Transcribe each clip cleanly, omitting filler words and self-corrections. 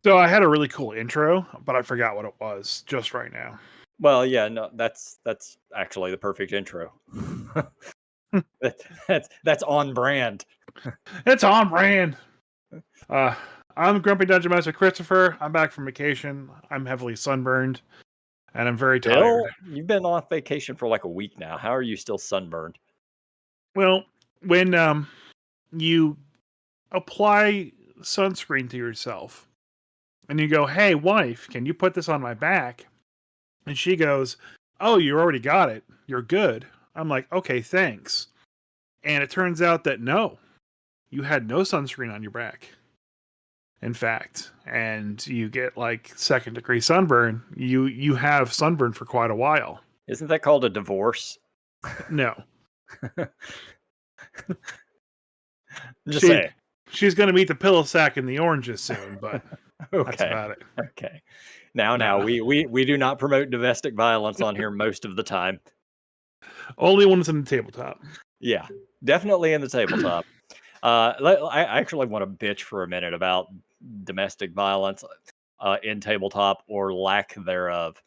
So I had a really cool intro, but I forgot what it was just right now. Well, yeah, no, that's actually the perfect intro. that's on brand. It's on brand. I'm Grumpy Dungeon Master Christopher. I'm back from vacation. I'm heavily sunburned, and I'm very tired. Bill, you've been on vacation for like a week now. How are you still sunburned? Well, when you apply sunscreen to yourself, and you go, "Hey, wife, can you put this on my back?" And she goes, "Oh, you already got it. You're good." I'm like, "Okay, thanks." And it turns out that no, you had no sunscreen on your back. In fact, and you get like second degree sunburn. You have sunburn for quite a while. Isn't that called a divorce? No. Just saying. She's going to meet the pillow sack and the oranges soon, but okay. That's about it. Okay. Now, we do not promote domestic violence on here most of the time. Only when it's in the tabletop. Yeah, definitely in the tabletop. I actually want to bitch for a minute about domestic violence in tabletop or lack thereof.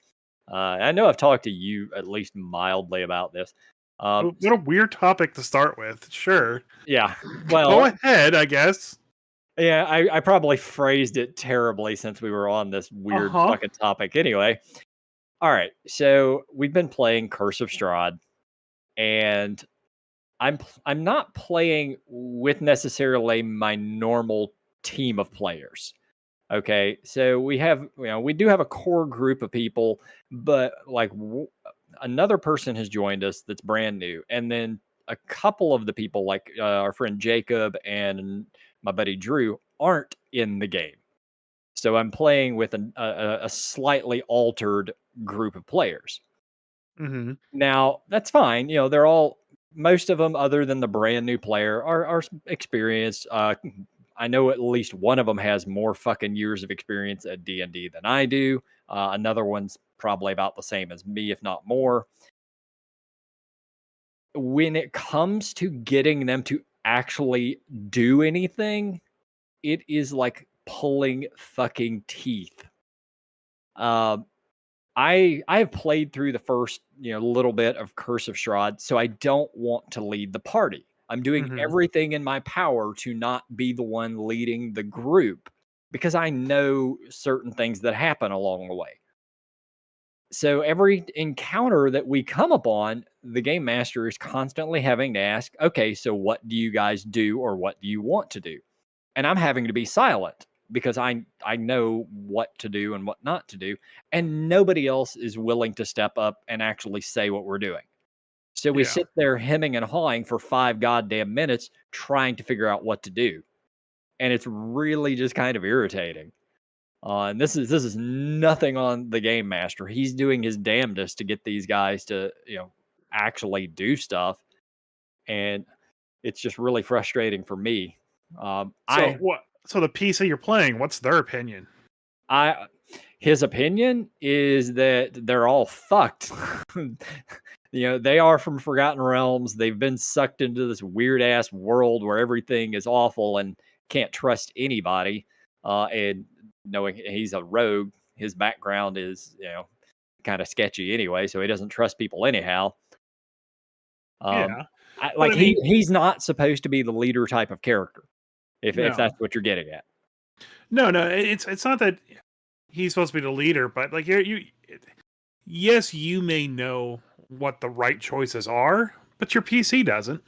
I know I've talked to you at least mildly about this. What a weird topic to start with. Sure. Yeah. Well, go ahead, I guess. Yeah, I probably phrased it terribly since we were on this weird fucking topic. Anyway, all right. So we've been playing Curse of Strahd, and I'm not playing with necessarily my normal team of players. Okay, so we do have a core group of people, but like another person has joined us that's brand new, and then a couple of the people, like our friend Jacob and my buddy Drew, aren't in the game. So I'm playing with a slightly altered group of players. Mm-hmm. Now that's fine. They're all, most of them, other than the brand new player, are experienced. I know at least one of them has more fucking years of experience at D&D than I do. Another one's probably about the same as me, if not more. When it comes to getting them to actually do anything, it is like pulling fucking teeth. I have played through the first little bit of Curse of Strahd, so I don't want to lead the party. I'm doing everything in my power to not be the one leading the group because I know certain things that happen along the way. So every encounter that we come upon, the game master is constantly having to ask, okay, so what do you guys do, or what do you want to do? And I'm having to be silent because I know what to do and what not to do, and nobody else is willing to step up and actually say what we're doing. So we sit there hemming and hawing for 5 goddamn minutes trying to figure out what to do. And it's really just kind of irritating. And this is nothing on the game master. He's doing his damnedest to get these guys to, actually do stuff. And it's just really frustrating for me. So the PC you're playing, what's their opinion? His opinion is that they're all fucked. They are from Forgotten Realms. They've been sucked into this weird ass world where everything is awful and can't trust anybody. And knowing he's a rogue, his background is, kind of sketchy anyway, so he doesn't trust people anyhow. He's not supposed to be the leader type of character, if that's what you're getting at. No, it's not that he's supposed to be the leader, but like yes, you may know what the right choices are, but your PC doesn't.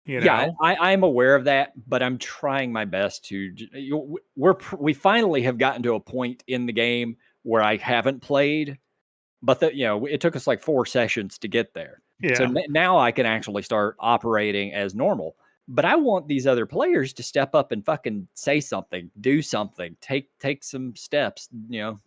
Yeah, I'm aware of that, but I'm trying my best to. We finally have gotten to a point in the game where I haven't played, but it took us like 4 sessions to get there. Yeah. So now I can actually start operating as normal. But I want these other players to step up and fucking say something, do something, take some steps,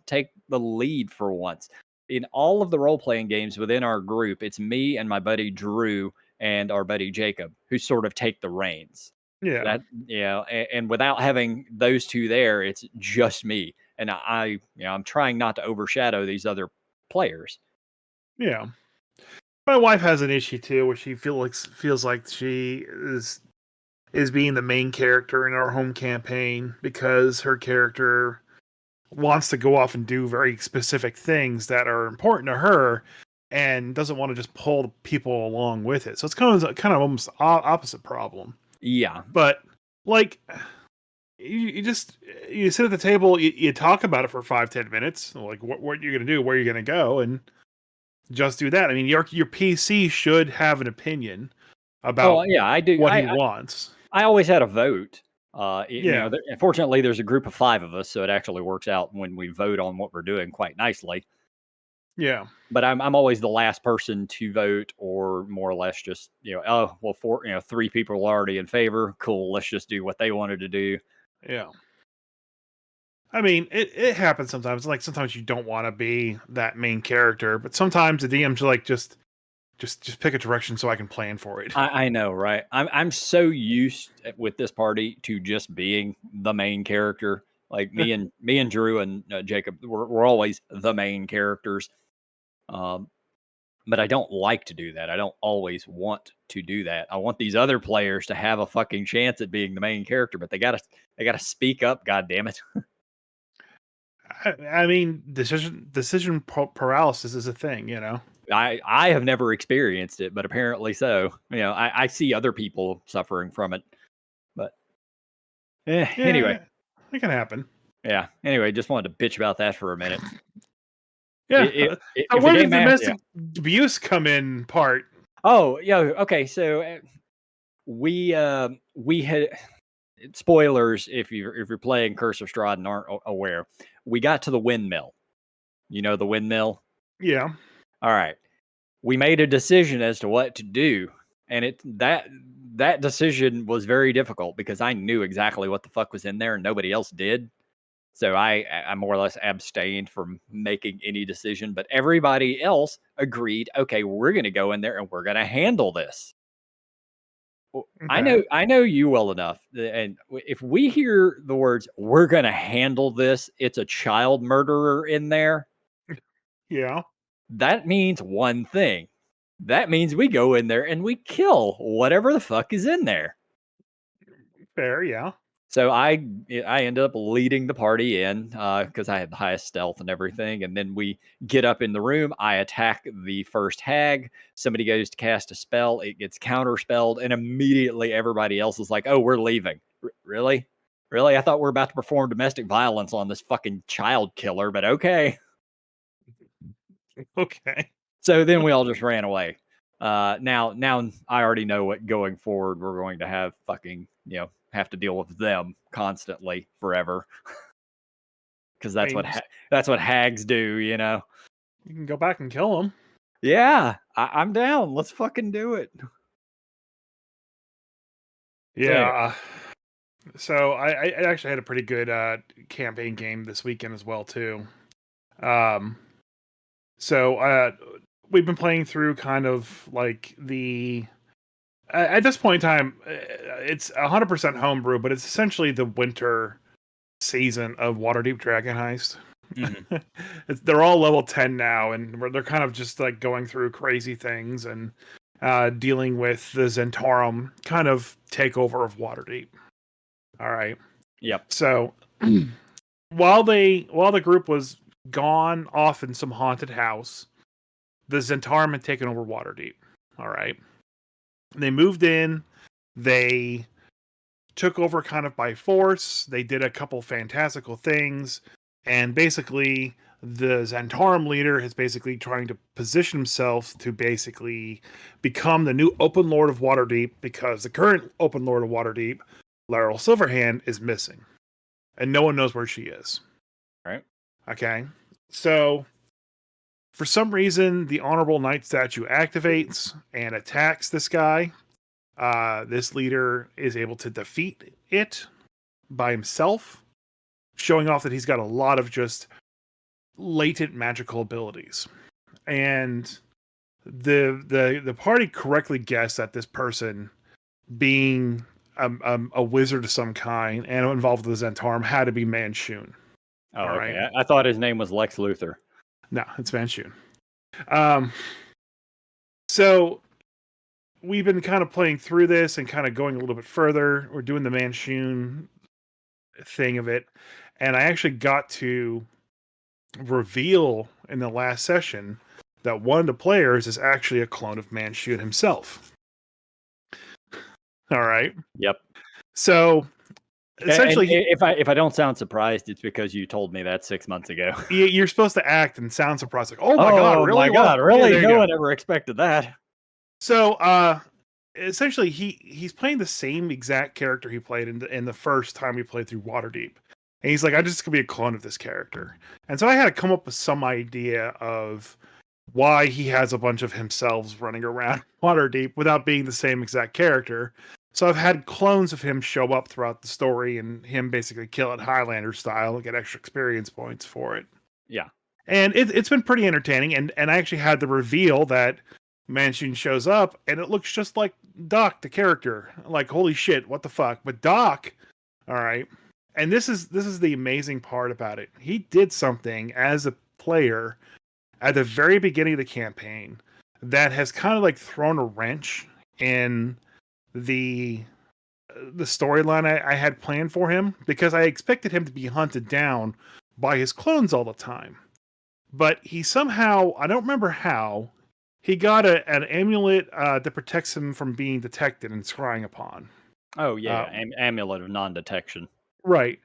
take the lead for once. In all of the role-playing games within our group, it's me and my buddy Drew and our buddy Jacob who sort of take the reins. Yeah. And without having those two there, it's just me. And I'm trying not to overshadow these other players. Yeah. My wife has an issue too, where she feels like she is being the main character in our home campaign because her character wants to go off and do very specific things that are important to her, and doesn't want to just pull people along with it. So it's kind of almost opposite problem. Yeah. But like, you just you sit at the table, you talk about it for 5-10 minutes, like what you're gonna do, where you're gonna go, and just do that. I mean, your PC should have an opinion Oh about yeah, I do. what he wants. I always had a vote. Yeah, Fortunately, there's a group of 5 of us, so it actually works out when we vote on what we're doing quite nicely. yeah, But I'm always the last person to vote, or more or less just oh well, 3 people are already in favor. Cool, let's just do what they wanted to do. yeah. I mean, it happens sometimes. Like sometimes you don't want to be that main character, but sometimes the DM's like just pick a direction so I can plan for it. I know, right? I'm so used with this party to just being the main character. Like me and Drew and Jacob, we're always the main characters. Um, but I don't like to do that. I don't always want to do that. I want these other players to have a fucking chance at being the main character, but they gotta speak up. God damn it! I mean, decision paralysis is a thing, you know. I have never experienced it, but apparently so. I see other people suffering from it. But anyway, Yeah, it can happen. yeah. Anyway, just wanted to bitch about that for a minute. Yeah. If the Where did game master, domestic abuse come in part? oh yeah, okay. So we had spoilers if you're playing Curse of Strahd and aren't aware. We got to the windmill. You know the windmill. Yeah. All right. We made a decision as to what to do, and that decision was very difficult because I knew exactly what the fuck was in there and nobody else did. So I more or less abstained from making any decision, but everybody else agreed, okay, we're going to go in there and we're going to handle this. Well, Okay. I know you well enough, and if we hear the words "we're going to handle this," it's a child murderer in there. Yeah. That means one thing. That means we go in there and we kill whatever the fuck is in there. Fair. Yeah. So I ended up leading the party in because I had the highest stealth and everything. And then we get up in the room. I attack the first hag. Somebody goes to cast a spell. It gets counterspelled, and immediately everybody else is like, "Oh, we're leaving." Really? Really? I thought we are about to perform domestic violence on this fucking child killer, but okay. Okay. So then we all just ran away. Now I already know what going forward we're going to have fucking have to deal with them constantly forever because I that's mean, that's what hags do. you can go back and kill him. Yeah, I'm down. Let's fucking do it. So anyway, Yeah. So I actually had a pretty good campaign game this weekend as well too. Um. So we've been playing through kind of like the at this point in time, it's 100% homebrew, but it's essentially the winter season of Waterdeep Dragon Heist. mhm. They're all level 10 now, and they're kind of just like going through crazy things and dealing with the Zentarum kind of takeover of Waterdeep. All right. Yep. So while the group was gone off in some haunted house, the Zentarum had taken over Waterdeep. All right. They moved in. They took over kind of by force. They did a couple fantastical things. And basically, the Zentarum leader is basically trying to position himself to basically become the new Open Lord of Waterdeep because the current Open Lord of Waterdeep, Laurel Silverhand, is missing. And no one knows where she is. All right. Okay. So for some reason, the Honorable Knight statue activates and attacks this guy. This leader is able to defeat it by himself, showing off that he's got a lot of just latent magical abilities. And the party correctly guessed that this person, being a wizard of some kind and involved with the Zentarum, had to be Manchun. Oh, All okay. right. I thought his name was Lex Luthor. No, it's Manchun. So we've been kind of playing through this and kind of going a little bit further. We're doing the Manchun thing of it. And I actually got to reveal in the last session that one of the players is actually a clone of Manchun himself. All right. Yep. So essentially, and if I don't sound surprised, it's because you told me that 6 months ago. you're supposed to act and sound surprised, like, "Oh my god, really? My God, Well, really? yeah, No one ever expected that." So, essentially, he's playing the same exact character he played in the first time we played through Waterdeep, and he's like, "I just gonna be a clone of this character," and so I had to come up with some idea of why he has a bunch of himself running around Waterdeep without being the same exact character. So I've had clones of him show up throughout the story and him basically kill it Highlander style and get extra experience points for it. Yeah. And it's been pretty entertaining. And I actually had the reveal that Manchun shows up and it looks just like Doc, the character. Like, holy shit, what the fuck? But Doc, all right. And this is the amazing part about it. He did something as a player at the very beginning of the campaign that has kind of like thrown a wrench in the storyline I had planned for him, because I expected him to be hunted down by his clones all the time. But he somehow, I don't remember how, he got an amulet that protects him from being detected and scrying upon. Oh yeah, amulet of non-detection. Right.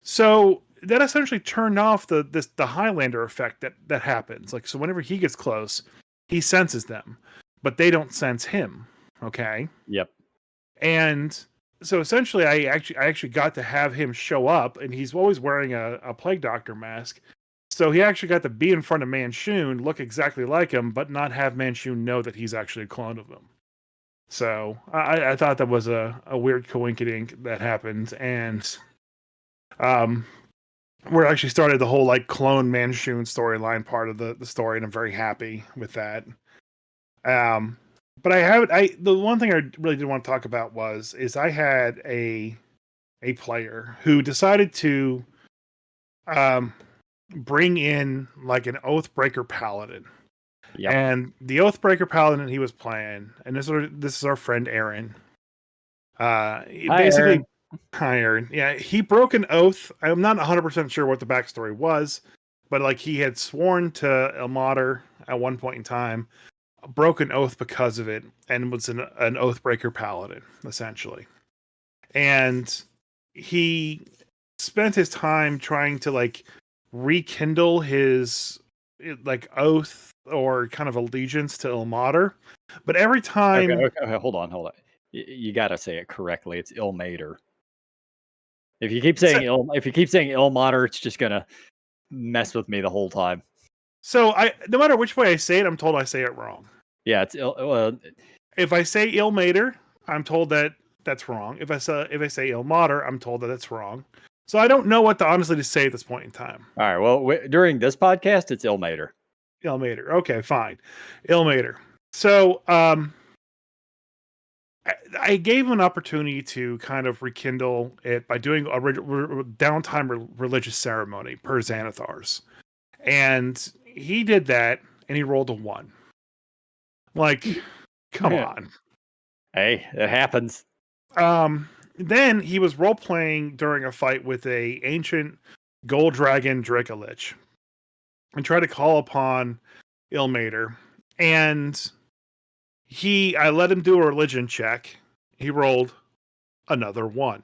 So that essentially turned off the Highlander effect that happens. Like, so whenever he gets close, he senses them, but they don't sense him. Okay. Yep. And so essentially, I actually got to have him show up, and he's always wearing a plague doctor mask. So he actually got to be in front of Manchun, look exactly like him, but not have Manchun know that he's actually a clone of him. So I thought that was a weird coincidence that happened, and where I actually started the whole like clone Manchun storyline part of the story, and I'm very happy with that. But the one thing I really did want to talk about is I had a player who decided to bring in like an Oathbreaker Paladin. Yep. And the Oathbreaker Paladin he was playing, and this is our friend Aaron. Hi, basically, Aaron. Hi, Aaron. Yeah, he broke an oath. I'm not 100% sure what the backstory was, but like he had sworn to Ilmater at one point in time, broke an oath because of it, and was an Oathbreaker Paladin, essentially. And he spent his time trying to like rekindle his like oath or kind of allegiance to Ilmater. But every time... Okay, hold on. You got to say it correctly. It's Ilmater. If you keep saying Ilmater, it's just gonna mess with me the whole time. So no matter which way I say it, I'm told I say it wrong. Yeah, it's if I say Ilmater, I'm told that that's wrong. If I say Ilmater, I'm told that that's wrong. So I don't know what to honestly say at this point in time. All right. Well, during this podcast, it's Ilmater. Ilmater. Okay, fine. Ilmater. So I gave him an opportunity to kind of rekindle it by doing a downtime religious ceremony per Xanathar's. And he did that, and he rolled a 1. Like, come on. Hey, it happens. Then he was role-playing during a fight with a ancient gold dragon Dracolich and tried to call upon Ilmater. And I let him do a religion check. He rolled another 1.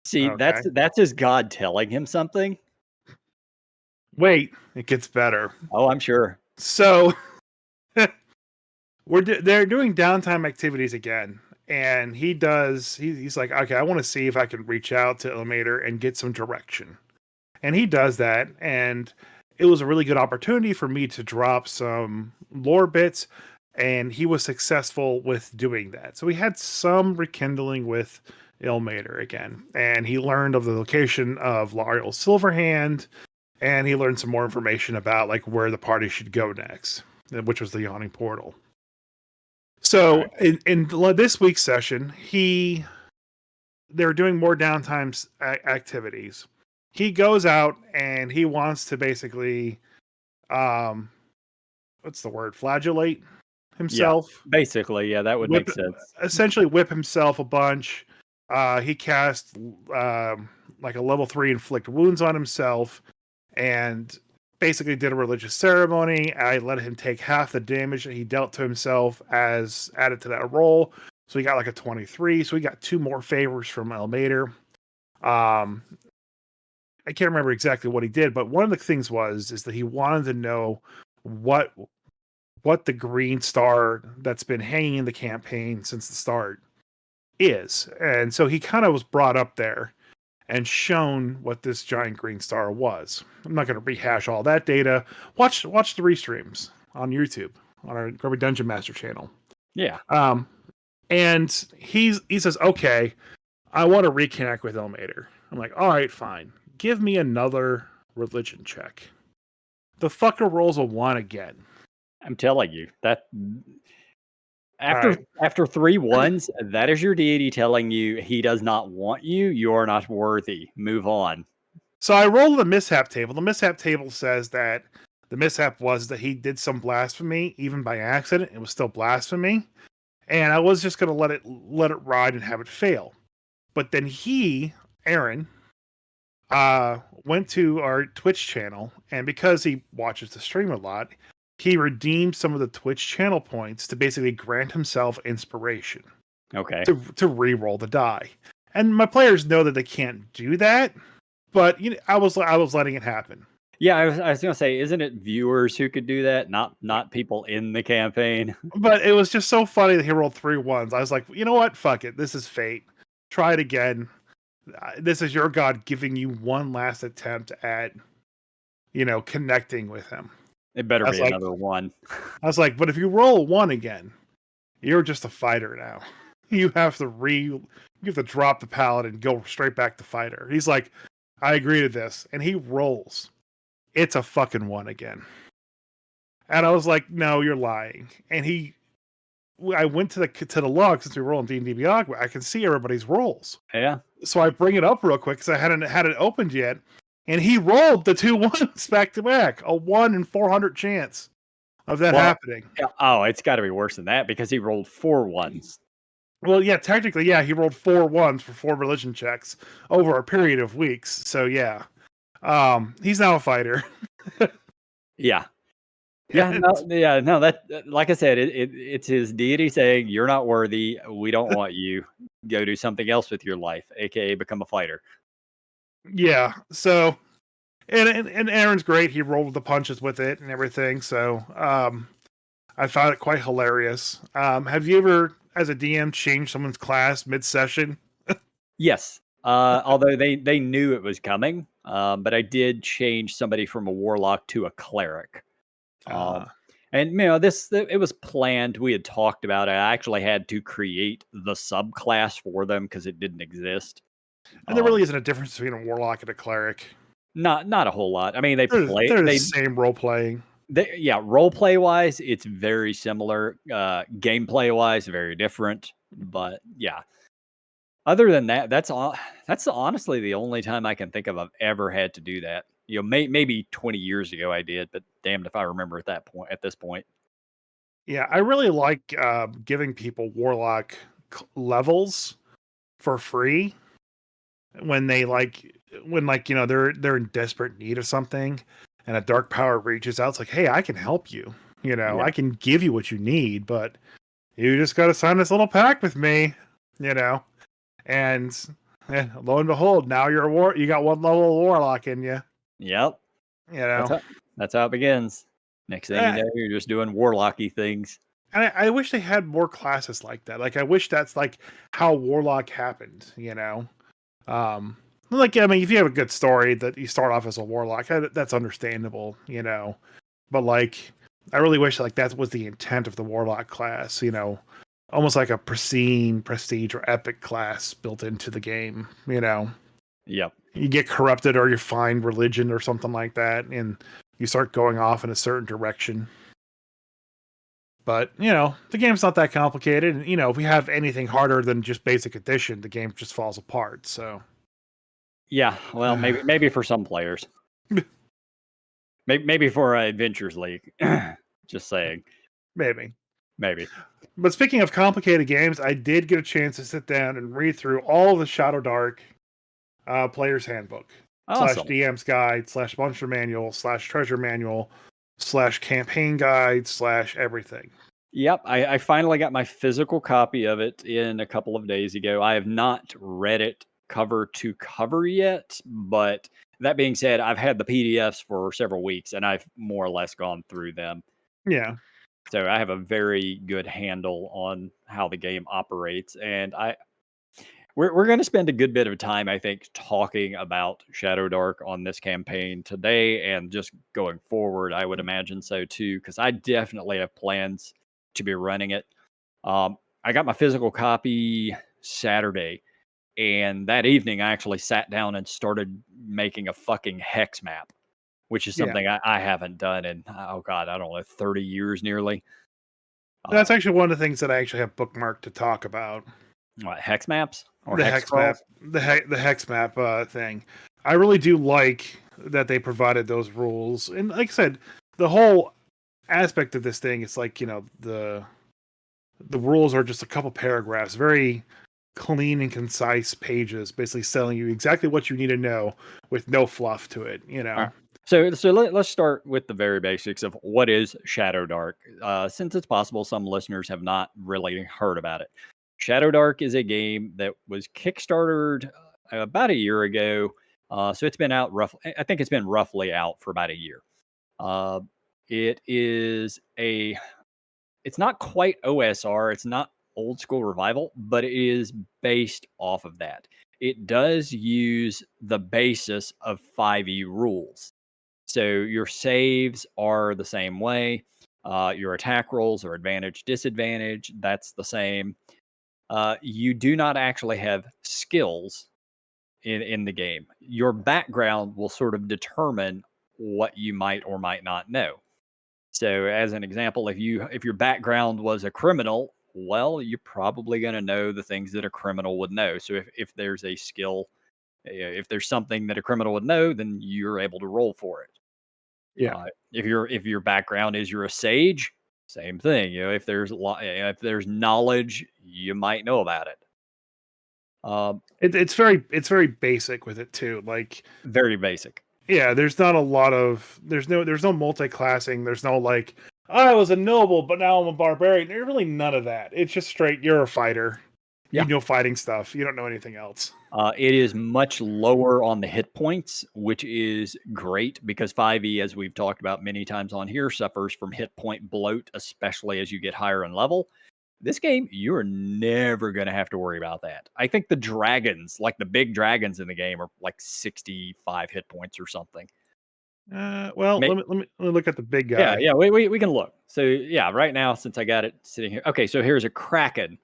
See, okay. that's his God telling him something. Wait, it gets better. Oh, I'm sure. So they're doing downtime activities again. And he's like, okay, I want to see if I can reach out to Ilmater and get some direction. And he does that. And it was a really good opportunity for me to drop some lore bits. And he was successful with doing that. So we had some rekindling with Ilmater again. And he learned of the location of L'Ariel Silverhand. And he learned some more information about like where the party should go next, which was the Yawning Portal. So in this week's session, they're doing more downtime activities. He goes out and he wants to basically, what's the word? Flagellate himself. Yeah, basically, yeah, that would make sense. Essentially whip himself a bunch, He cast like a level 3 inflict wounds on himself, and basically did a religious ceremony. I let him take half the damage that he dealt to himself as added to that roll. So he got like a 23. So he got 2 more favors from Elmater. I can't remember exactly what he did, but one of the things is that he wanted to know what the green star that's been hanging in the campaign since the start is. And so he kind of was brought up there and shown what this giant green star was. I'm not going to rehash all that data. Watch the restreams on YouTube on our Grumpy Dungeon Master channel. Yeah. And he says, okay, I want to reconnect with Elmater. I'm like, all right, fine. Give me another religion check. The fucker rolls a 1 again. I'm telling you that after 3 ones, that is your deity telling you he does not want you. You are not worthy. Move on. So I rolled the mishap table. The mishap table says that the mishap was that he did some blasphemy, even by accident. It was still blasphemy, and I was just going to let it ride and have it fail. But then Aaron, went to our Twitch channel, and because he watches the stream a lot, he redeemed some of the Twitch channel points to basically grant himself inspiration. Okay. To re-roll the die. And my players know that they can't do that, but I was letting it happen. Yeah, I was going to say, isn't it viewers who could do that, not people in the campaign? But it was just so funny that he rolled 3 ones. I was like, you know what? Fuck it. This is fate. Try it again. This is your God giving you one last attempt at, connecting with him. It better be another 1. I was like, but if you roll a 1 again, you're just a fighter now. You have to drop the pallet and go straight back to fighter. He's like, I agree to this. And he rolls. It's a fucking 1 again. And I was like, no, you're lying. And I went to the log since we were rolling D&D Beyond. I can see everybody's rolls. Yeah. So I bring it up real quick because I hadn't had it opened yet. And he rolled the 2 ones back to back. A 1 in 400 chance of that happening. Oh, it's got to be worse than that because he rolled 4 ones. Well, yeah, technically, yeah, he rolled 4 ones for 4 religion checks over a period of weeks. So yeah, he's now a fighter. Yeah. Yeah, no. That, like I said, it's his deity saying you're not worthy. We don't want you. Go do something else with your life, aka become a fighter. Yeah. So, and Aaron's great. He rolled the punches with it and everything. So, I found it quite hilarious. Have you ever, as a DM, changed someone's class mid-session? Yes. Although they knew it was coming, but I did change somebody from a warlock to a cleric. And it was planned. We had talked about it. I actually had to create the subclass for them because it didn't exist. And there really isn't a difference between a warlock and a cleric. Not a whole lot. I mean, they're the same role playing. Role play wise, it's very similar. Gameplay wise, very different. But yeah. Other than that, that's honestly the only time I can think of I've ever had to do that. Maybe 20 years ago I did, but damned if I remember at this point. Yeah, I really like giving people warlock levels for free when they're in desperate need of something, and a dark power reaches out. It's like, hey, I can help you. I can give you what you need, but you just got to sign this little pact with me. And lo and behold, now you got 1 level of warlock in you. Yep. That's how it begins. Next thing you know, you're just doing warlocky things. And I wish they had more classes like that. Like, I wish that's like how warlock happened. If you have a good story that you start off as a warlock, that's understandable. But like, I really wish like that was the intent of the warlock class. Almost like a pristine, prestige, or epic class built into the game. Yep. You get corrupted or you find religion or something like that, and you start going off in a certain direction. But, the game's not that complicated. And, if we have anything harder than just basic addition, the game just falls apart. So, yeah, well, maybe for some players. Maybe for Adventures League. Just saying. Maybe. But speaking of complicated games, I did get a chance to sit down and read through all of the Shadowdark player's handbook slash Awesome. DM's guide slash monster manual slash treasure manual slash campaign guide slash everything. Yep, I finally got my physical copy of it in a couple of days ago. I have not read it cover to cover yet, but that being said, I've had the PDFs for several weeks and I've more or less gone through them. Yeah. So I have a very good handle on how the game operates, and we're going to spend a good bit of time, I think, talking about Shadowdark on this campaign today and just going forward. I would imagine so too, because I definitely have plans to be running it. I got my physical copy Saturday, and that evening I actually sat down and started making a fucking hex map, which is Yeah. something I haven't done in, oh God, I don't know, 30 years nearly. That's Uh, actually one of the things that I actually have bookmarked to talk about. what, hex maps or The hex hex map, crawls? the hex map thing. I really do like that they provided those rules, and like I said, the whole aspect of this thing is like the rules are just a couple paragraphs, very clean and concise pages, basically telling you exactly what you need to know with no fluff to it. You All know. right. So let's start with the very basics of what is Shadowdark. Since it's possible some listeners have not really heard about it. Shadowdark is a game that was kickstarted about a year ago. So it's been out roughly, I think it's been roughly out for about a year. Uh, it is it's not quite OSR, it's not old school revival, but it is based off of that. It does use the basis of 5e rules. So your saves are the same way. Your attack rolls are advantage, disadvantage. That's the same. You do not actually have skills in the game. Your background will sort of determine what you might or might not know. So, as an example, if your background was a criminal, well, you're probably going to know the things that a criminal would know. So, if there's a skill, if there's something that a criminal would know, then you're able to roll for it. Yeah. If your background is you're a sage, same thing. If there's knowledge, you might know about it. Um, It's very basic with it too. Like, Very basic. yeah, there's not a lot of there's no multi-classing. There's no like I was a noble, but now I'm a barbarian. There's really none of that. It's just straight. You're a fighter. You Yeah. know fighting stuff. You don't know anything else. It is much lower on the hit points, which is great because 5e, as we've talked about many times on here, suffers from hit point bloat, especially as you get higher in level. This game, you're never going to have to worry about that. I think the dragons, like the big dragons in the game, are like 65 hit points or something. Well, May- let me look at the big yeah, guy. yeah, we can look. So, yeah, right now, since I got it sitting here. Okay, so here's a kraken.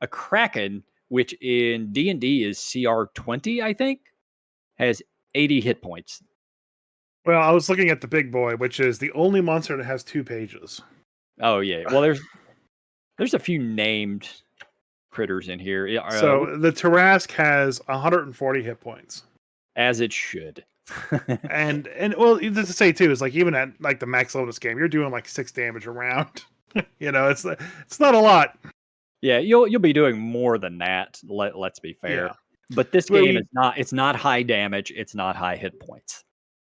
A kraken, which in D&D is CR 20, I think, has 80 hit points. Well, I was looking at the big boy, which is the only monster that has 2 pages. Oh yeah. Well, there's a few named critters in here. Yeah, So the Tarask has 140 hit points. as it should. And well, to say too is like even at like the max level of this game, you're doing like 6 damage a round. It's not a lot. Yeah, you'll be doing more than that. Let's be fair. Yeah, But this well, game is not. It's not high damage. It's not high hit points.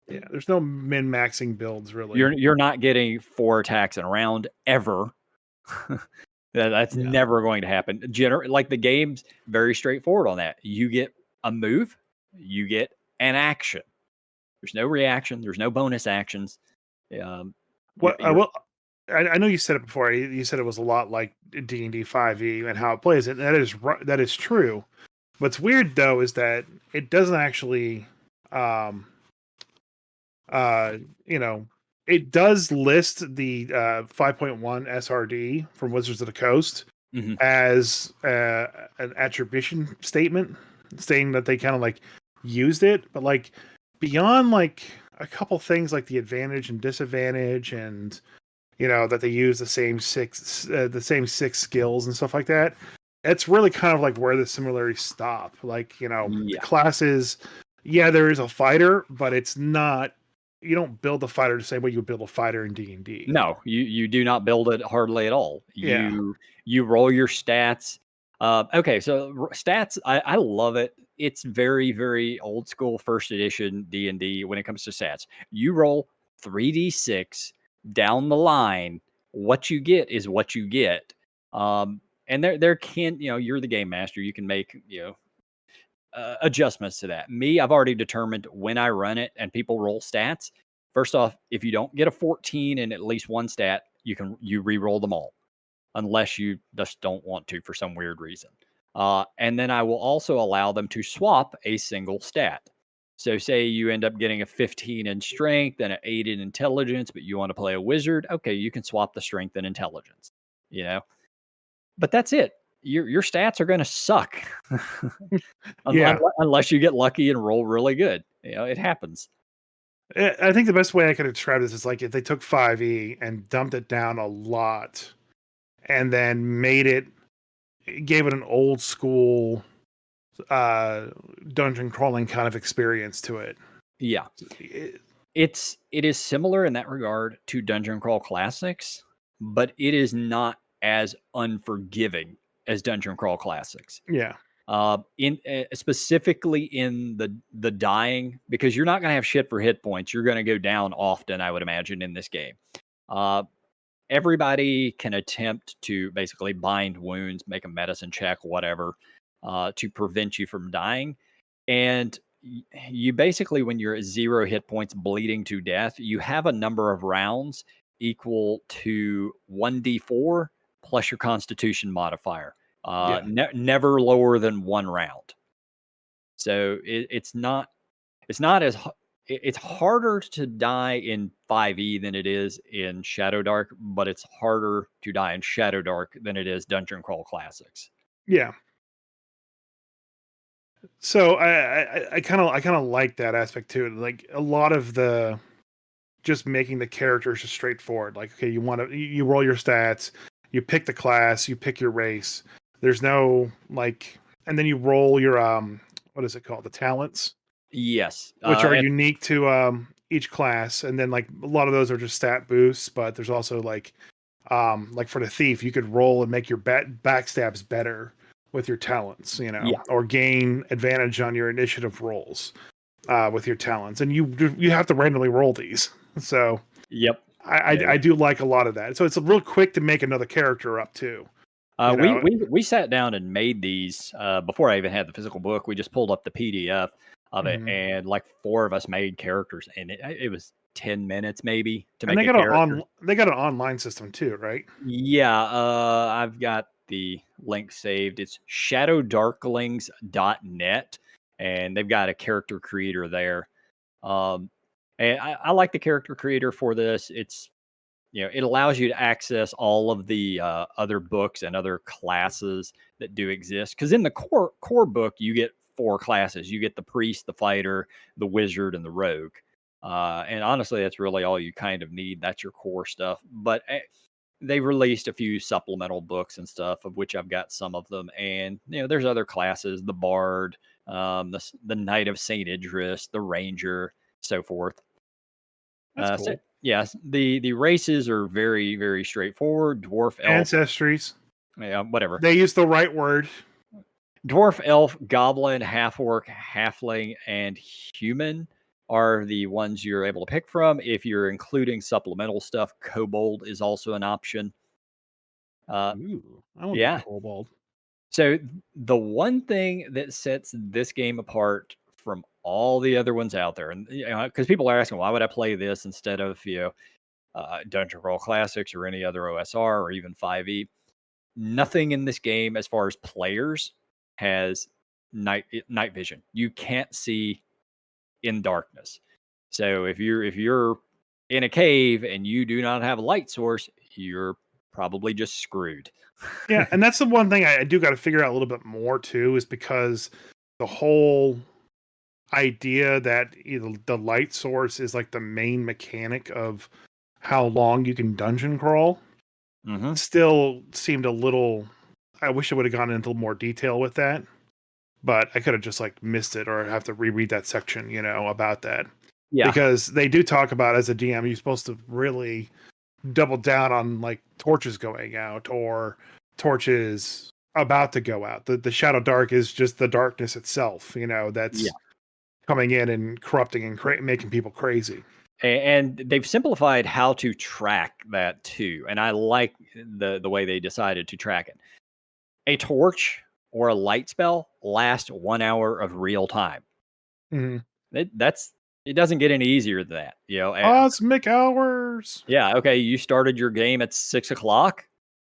yeah. There's no min maxing builds really. You're not getting 4 attacks in a round ever. That's Yeah, never going to happen. Like the game's very straightforward on that. You get a move, you get an action. There's no reaction. There's no bonus actions. what I You're will. I know you said it before. You said it was a lot like D&D 5e and how it plays. And that is true. What's weird though is that it doesn't actually, um, uh, you know, it does list the 5.1 SRD from Wizards of the Coast Mhm. as an attribution statement, saying that they kind of like used it, but like beyond like a couple things like the advantage and disadvantage and that they use the same 6 skills and stuff like that. It's really kind of like where the similarities stop. Like the Yeah. classes, yeah, there is a fighter, but it's not you don't build the fighter the same way you would build a fighter in D&D. No, you do not build it hardly at all. Yeah. You roll your stats. Okay, so stats, I love it. It's very, very old school first edition D&D when it comes to stats. You roll 3d6 down the line. What you get is what you get. And there can, you're the game master. You can make, adjustments to that. Me, I've already determined when I run it and people roll stats. First off, if you don't get a 14 in at least one stat, you re-roll them all, unless you just don't want to for some weird reason. And then I will also allow them to swap a single stat. So say you end up getting a 15 in strength and an 8 in intelligence, but you want to play a wizard. Okay, you can swap the strength and intelligence. You know, but that's it. Your stats are going to suck Yeah. unless you get lucky and roll really good. It happens. I think the best way I could describe this is like if they took 5e and dumped it down a lot and then gave it an old school dungeon crawling kind of experience to it. Yeah. It- It is similar in that regard to Dungeon Crawl Classics, but it is not as unforgiving as Dungeon Crawl Classics. yeah. In specifically in the dying, because you're not going to have shit for hit points. You're going to go down often, I would imagine, in this game. Everybody can attempt to basically bind wounds, make a medicine check, whatever, to prevent you from dying. And you basically, when you're at 0 hit points, bleeding to death, you have a number of rounds equal to 1d4 plus your Constitution modifier. Yeah. Never lower than 1 round. So it's not as it's harder to die in 5e than it is in Shadowdark, but it's harder to die in Shadowdark than it is Dungeon Crawl Classics. Yeah. So I kind of like that aspect too. Like a lot of the just making the characters just straightforward. Like, okay, you roll your stats, you pick the class, you pick your race. There's no like, and then you roll your what is it called? The talents, Yes, which are unique to each class. And then like a lot of those are just stat boosts, but there's also like for the thief, you could roll and make your backstabs better with your talents, yeah, or gain advantage on your initiative rolls with your talents, and you have to randomly roll these. So yep. I do like a lot of that. So it's real quick to make another character up too. We sat down and made these before I even had the physical book. We just pulled up the PDF of it, Mhm. and like 4 of us made characters, and it was 10 minutes maybe to And make a character. they got an online system too, right? Yeah, I've got the link saved. It's shadowdarklings.net, and they've got a character creator there. Um, and I like the character creator for this. It allows you to access all of the other books and other classes that do exist. Because in the core book, you get 4 classes. You get the priest, the fighter, the wizard, and the rogue. And honestly, that's really all you kind of need. That's your core stuff. But they released a few supplemental books and stuff, of which I've got some of them. And there's other classes: the bard, the knight of Saint Idris, the ranger, so forth. That's So cool. yes, the races are very, very straightforward. Dwarf, elf, Ancestries. yeah, whatever. They use the right word. Dwarf, elf, goblin, half orc, halfling, and human are the ones you're able to pick from. If you're including supplemental stuff, kobold is also an option. Ooh, I want to be Yeah. kobold. So the one thing that sets this game apart from all the other ones out there, and because people are asking, why would I play this instead of Dungeon Crawl Classics or any other OSR or even 5e? Nothing in this game, as far as players, has night vision. You can't see in darkness. So if you're in a cave and you do not have a light source, you're probably just screwed. Yeah, and that's the one thing I do got to figure out a little bit more too, is because the whole idea that the light source is like the main mechanic of how long you can dungeon crawl Hmm. still seemed a little. I wish I would have gone into more detail with that, but I could have just like missed it or have to reread that section, about that. Yeah. because they do talk about, as a DM, you're supposed to really double down on like torches going out or torches about to go out. The Shadowdark is just the darkness itself, Yeah. that's coming in and corrupting and making people crazy. And they've simplified how to track that too, and I like the way they decided to track it. A torch or a light spell lasts 1 hour of real time. Mhm. That's it doesn't get any easier than that, Cosmic hours. yeah, okay, you started your game at 6 o'clock,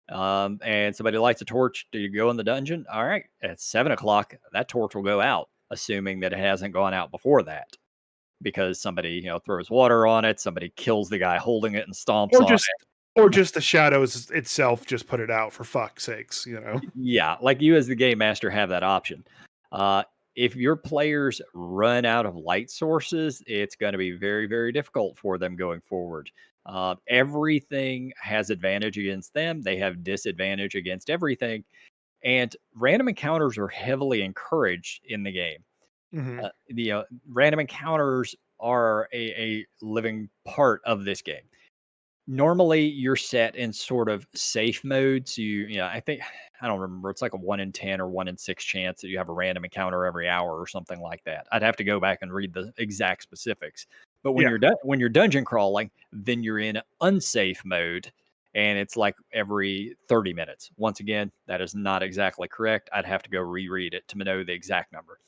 and somebody lights a torch. Do you go in the dungeon? All right, at 7 o'clock, that torch will go out, assuming that it hasn't gone out before that, because somebody throws water on it, somebody kills the guy holding it and stomps Or on just or just the shadows itself just put it out, for fuck's sakes. it. Yeah, like you as the game master have that option. Uh, if your players run out of light sources, it's going to be very, very difficult for them going forward. Everything has advantage against them. They have disadvantage against everything. And random encounters are heavily encouraged in the game. Mhm. Random encounters are a living part of this game. Normally, you're set in sort of safe mode. So I think I don't remember. It's like a 1 in 10 or 1 in 6 chance that you have a random encounter every hour or something like that. I'd have to go back and read the exact specifics. But when Yeah. you're dungeon crawling, then you're in unsafe mode, and it's like every 30 minutes. Once again, that is not exactly correct. I'd have to go reread it to know the exact number.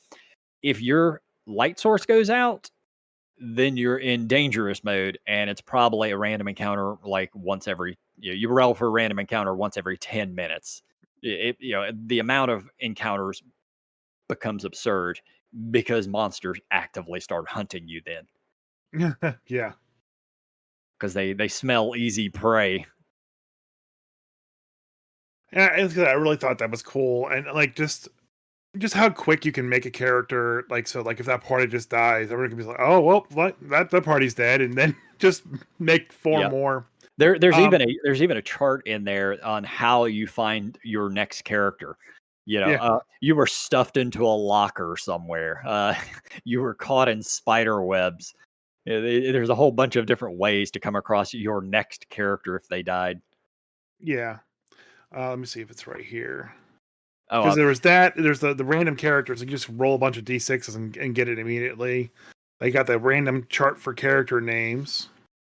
If your light source goes out, then you're in dangerous mode, and it's probably a random encounter like once every you roll for a random encounter once every 10 minutes. The amount of encounters becomes absurd because monsters actively start hunting you then Yeah. because they smell easy prey. Yeah, I really thought that was cool, and like just how quick you can make a character, like, so like if that party just dies, everyone can be like, oh well, what, that party's dead, and then just make four Yeah. more. There's Um, even a chart in there on how you find your next character. yeah, You were stuffed into a locker somewhere. You were caught in spider webs. There's a whole bunch of different ways to come across your next character if they died. yeah. Let me see if it's right here. Oh, Because there was that. There's the random characters. You just roll a bunch of d6s and get it immediately. They got the random chart for character names.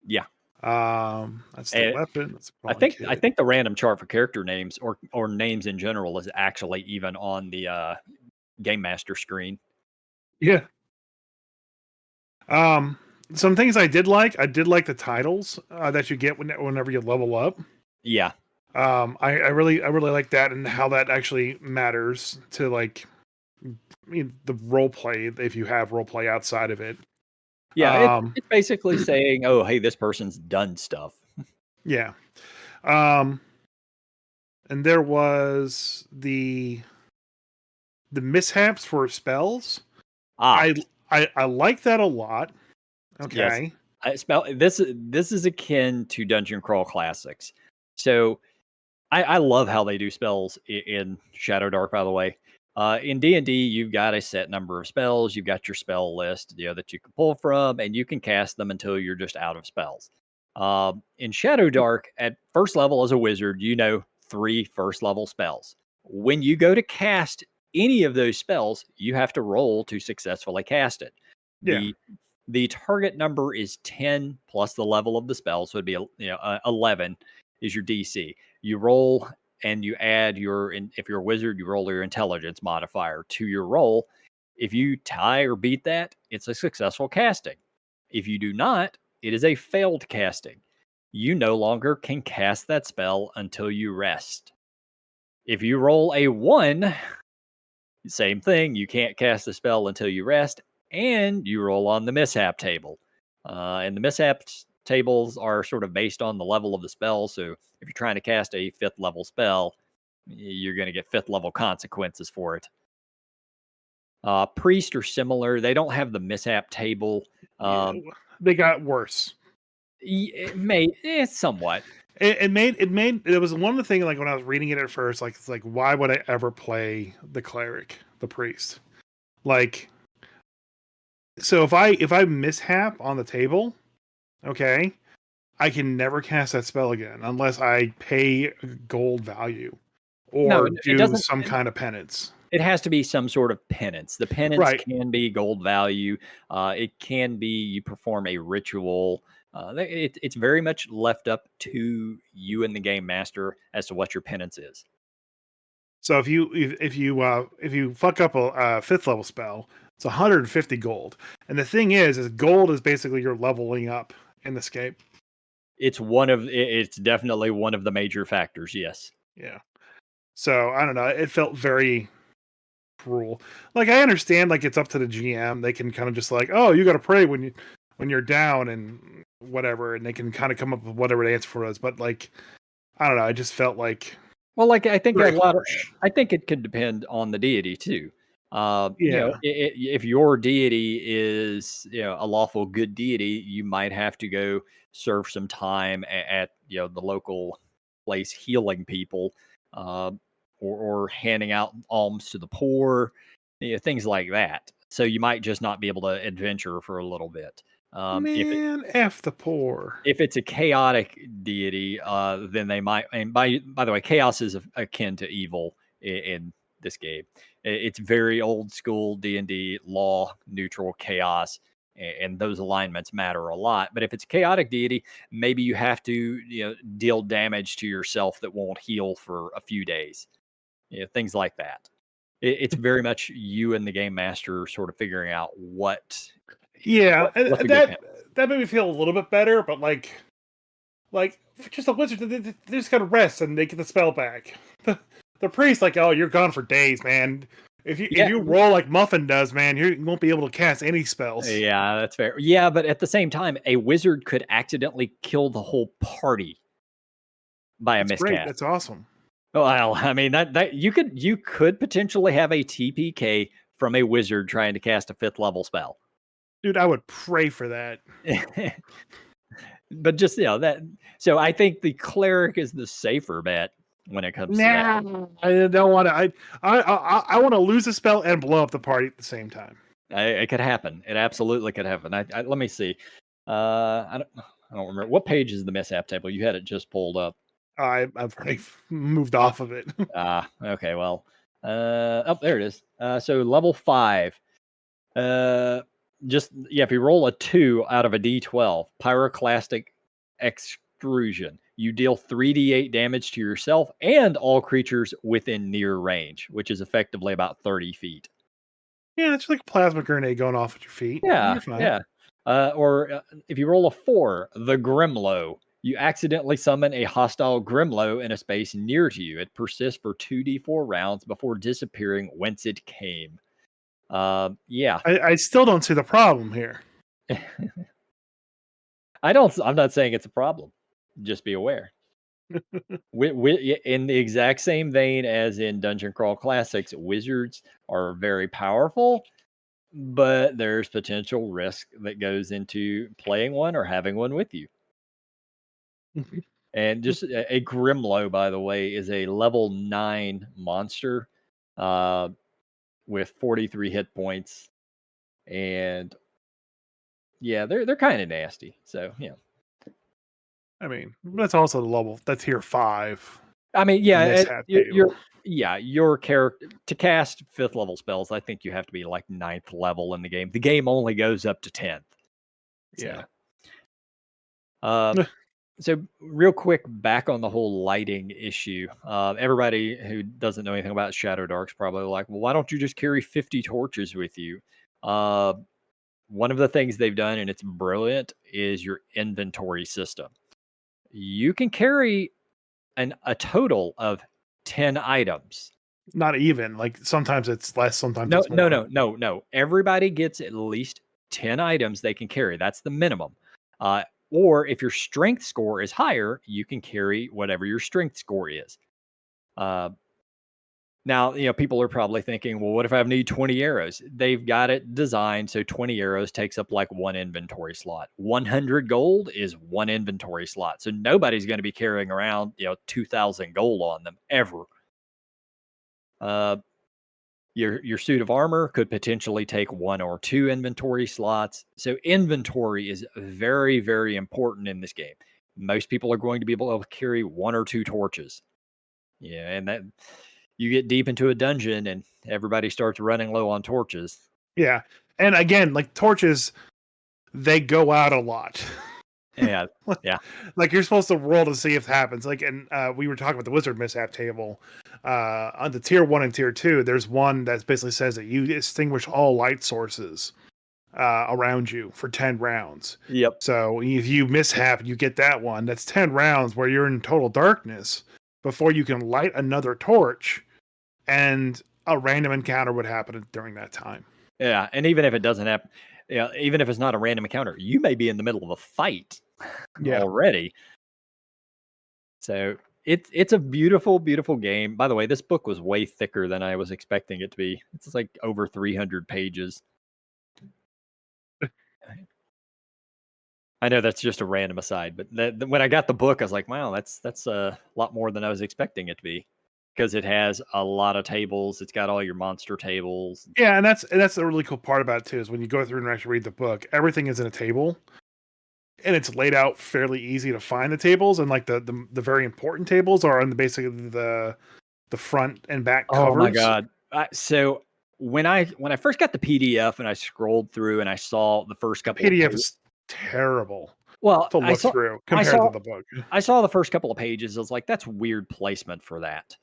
yeah. That's the And weapon. That's the I brawling think I kid. think the random chart for character names or names in general is actually even on the game master screen. Yeah. Um, some things I did like. I did like the titles that you get whenever you level up. Yeah. I really like that, and how that actually matters to, like, the role play, if you have role play outside of it. Yeah, Um, it's basically saying, "Oh, hey, this person's done stuff." yeah. Um, and there was the mishaps for spells. Ah, I I like that a lot. yes. Okay. I spell this is akin to Dungeon Crawl Classics. So I love how they do spells in Shadowdark, by the way. In D&D, you've got a set number of spells. You've got your spell list, that you can pull from, and you can cast them until you're just out of spells. In Shadowdark, at first level as a wizard, 3 first level spells. When you go to cast any of those spells, you have to roll to successfully cast it. Yeah. The target number is 10 plus the level of the spell, so it'd be 11 is your DC. You roll and you add if you're a wizard, you roll your intelligence modifier to your roll. If you tie or beat that, it's a successful casting. If you do not, it is a failed casting. You no longer can cast that spell until you rest. If you roll a 1, same thing, you can't cast the spell until you rest, and you roll on the mishap table. And the mishaps tables are sort of based on the level of the spell. So if you're trying to cast a 5th level spell, you're going to get 5th level consequences for it. Priest are similar. They don't have the mishap table. Yeah. Um, They got worse. it may somewhat. It was one of the things, like, when I was reading it at first, like, it's like, why would I ever play the cleric, the priest? Like, So if I mishap on the table, okay, I can never cast that spell again unless I pay gold value No, or it do doesn't. some kind of penance. It has to be some sort of penance. The penance Right. can be gold value. It can be you perform a ritual. It's very much left up to you and the game master as to what your penance is. So if you fuck up a fifth level spell, it's 150 gold. And the thing is gold is basically your leveling up in this game. It's definitely one of the major factors. Yes. Yeah. So I don't know. It felt very cruel. Like I understand, like it's up to the GM. They can kind of just like, oh, you got to pray when you're down and whatever, and they can kind of come up with whatever the answer for us. But like, I don't know. I just felt like Well, like I think a very lot of harsh. I think it could depend on the deity too. Yeah. If your deity is a lawful good deity, you might have to go serve some time at the local place healing people, uh, or handing out alms to the poor, things like that. So you might just not be able to adventure for a little bit. If Man, F the poor. if it's a chaotic deity, then they might. And by the way, chaos is akin to evil in this game. It's very old school D&D law, neutral chaos, and those alignments matter a lot. But if it's a chaotic deity, maybe you have to deal damage to yourself that won't heal for a few days. Things like that. It's very much you and the game master sort of figuring out Yeah, what's a good that pen. that made me feel a little bit better. But like just a wizard, they just gotta rest and they get the spell back. The priest, like, oh, you're gone for days, man. If Yeah, you roll like Muffin does, man, you won't be able to cast any spells. yeah, that's fair. Yeah, but at the same time, a wizard could accidentally kill the whole party by a That's great. miscast. That's awesome, Well, I mean that you could potentially have a TPK from a wizard trying to cast a fifth level spell. dude. I would pray for that. But just that. So I think the cleric is the safer bet when it comes to that. Nah, I don't want to. I want to lose a spell and blow up the party at the same time. It could happen. It absolutely could happen. Let me see. I don't remember what page is the mishap table. You had it just pulled up. I've already moved off of it. Okay. Well, there it is. So level 5. If you roll a 2 out of a D12, pyroclastic extrusion, you deal 3d8 damage to yourself and all creatures within near range, which is effectively about 30 feet. Yeah, it's like a plasma grenade going off at your feet. Yeah, You're fine. yeah. Or if you roll a 4, the Grimlow, you accidentally summon a hostile Grimlow in a space near to you. It persists for 2d4 rounds before disappearing whence it came. Yeah. I still don't see the problem here. I'm not saying it's a problem. Just be aware. In the exact same vein as in Dungeon Crawl Classics, wizards are very powerful, but there's potential risk that goes into playing one or having one with you. And just a Grimlow, by the way, is a level 9 monster uh, with 43 hit points. And yeah, they're kind of nasty. So, yeah. I mean, that's also the level. That's tier 5. I mean, The yeah, mishap table. your character to cast 5th level spells, I think you have to be like 9th level in the game. The game only goes up to 10th. Yeah. So, so real quick, back on the whole lighting issue. Everybody who doesn't know anything about Shadowdark's probably like, well, why don't you just carry 50 torches with you? One of the things they've done, and it's brilliant, is your inventory system. You can carry a total of 10 items. Not even. Like sometimes it's less, sometimes No, it's no, more. no, no, no. Everybody gets at least 10 items they can carry. That's the minimum. Or if your strength score is higher, you can carry whatever your strength score is. Now, people are probably thinking, well, what if I need 20 arrows? They've got it designed so 20 arrows takes up like one inventory slot. 100 gold is one inventory slot. So nobody's going to be carrying around, 2,000 gold on them ever. Your suit of armor could potentially take 1 or 2 inventory slots. So inventory is very, very important in this game. Most people are going to be able to carry 1 or 2 torches. Yeah, and that you get deep into a dungeon and everybody starts running low on torches. Yeah. And again, like torches, they go out a lot. Yeah. Yeah. Like you're supposed to roll to see if it happens. Like, and we were talking about the wizard mishap table. On the tier 1 and tier 2, there's one that basically says that you extinguish all light sources around you for 10 rounds. Yep. So if you mishap, you get that one. That's 10 rounds where you're in total darkness before you can light another torch, and a random encounter would happen during that time. Yeah, and even if it doesn't happen, yeah, even if it's not a random encounter, you may be in the middle of a fight already. So it's a beautiful, beautiful game. By the way, this book was way thicker than I was expecting it to be. It's like over 300 pages. I know that's just a random aside, but when I got the book, I was like, wow, that's a lot more than I was expecting it to be, because it has a lot of tables. It's got all your monster tables. Yeah, and that's a really cool part about it too, is when you go through and actually read the book, everything is in a table. And it's laid out fairly easy to find the tables, and like the very important tables are on basically the front and back covers. Oh my god! So when I first got the PDF and I scrolled through and I saw the first couple of PDF pages, is terrible well, to look through I compared saw to the book. I saw the first couple of pages. I was like, that's weird placement for that.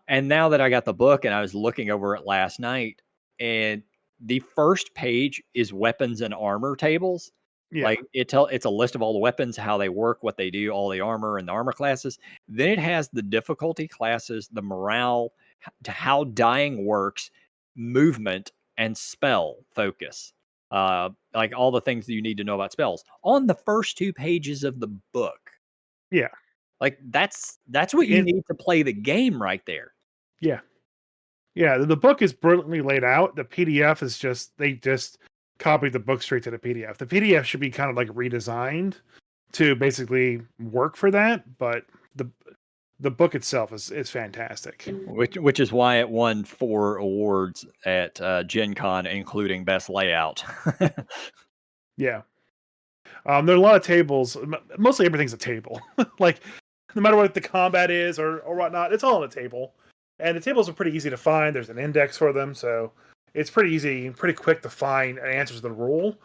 And now that I got the book and I was looking over it last night, and the first page is weapons and armor tables. Yeah, Like it's a list of all the weapons, how they work, what they do, all the armor and the armor classes. Then it has the difficulty classes, the morale, to how dying works, movement, and spell focus. Like all the things that you need to know about spells on the first 2 pages of the book. yeah, Like that's what you and need to play the game right there. yeah, yeah. The book is brilliantly laid out. The PDF is they just copied the book straight to the PDF. The PDF should be kind of like redesigned to basically work for that, but the book itself is fantastic. Which is why it won 4 awards at Gen Con, including best layout. Yeah. There are a lot of tables. Mostly everything's a table. Like, no matter what the combat is or whatnot, it's all on a table. And the tables are pretty easy to find. There's an index for them, so it's pretty easy, pretty quick to find answers to the rule.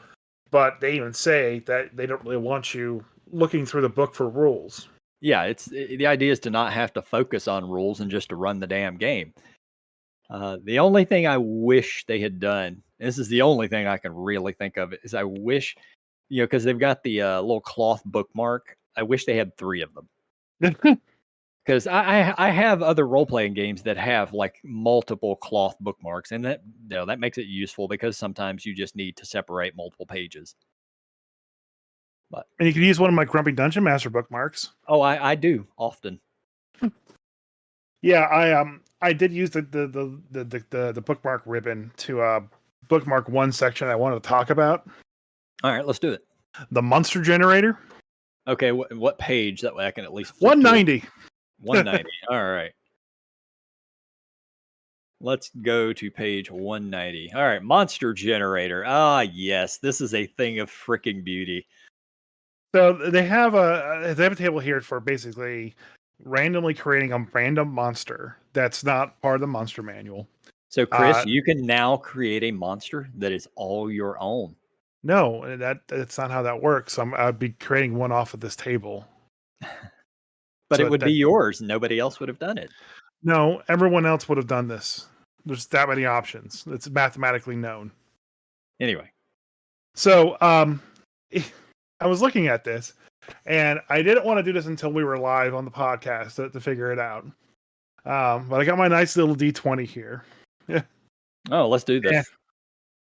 But they even say that they don't really want you looking through the book for rules. Yeah, the idea is to not have to focus on rules and just to run the damn game. The only thing I wish they had done, and this is the only thing I can really think of, is I wish, because they've got the little cloth bookmark. I wish they had 3 of them. Because I have other role playing games that have like multiple cloth bookmarks, and that makes it useful because sometimes you just need to separate multiple pages. But And you can use one of my Grumpy Dungeon Master bookmarks. oh, I do often. Yeah, I did use the bookmark ribbon to bookmark one section I wanted to talk about. All right, let's do it. The monster generator. Okay, what page? That way I can at least 190. 190. All right. Let's go to page 190. All right, monster generator. Ah, yes, this is a thing of freaking beauty. So they have a table here for basically randomly creating a random monster that's not part of the monster manual. So, Chris, you can now create a monster that is all your own. No, that's not how that works. I'd be creating one off of this table. But it would be yours. Nobody else would have done it. No, everyone else would have done this. There's that many options. It's mathematically known. Anyway. So, I was looking at this, and I didn't want to do this until we were live on the podcast to figure it out. But I got my nice little D20 here. Oh, let's do this.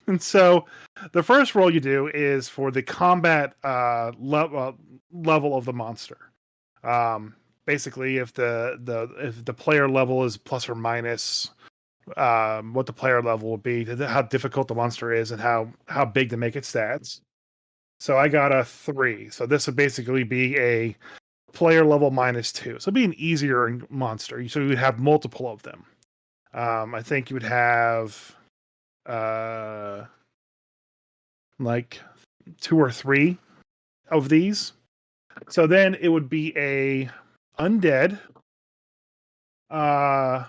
And so the first roll you do is for the combat level of the monster. Basically, if the player level is plus or minus what the player level will be, how difficult the monster is, and how big to make its stats. So I got a 3. So this would basically be a player level -2. So it'd be an easier monster. So you would have multiple of them. I think you would have like 2 or 3 of these. So then it would be a undead that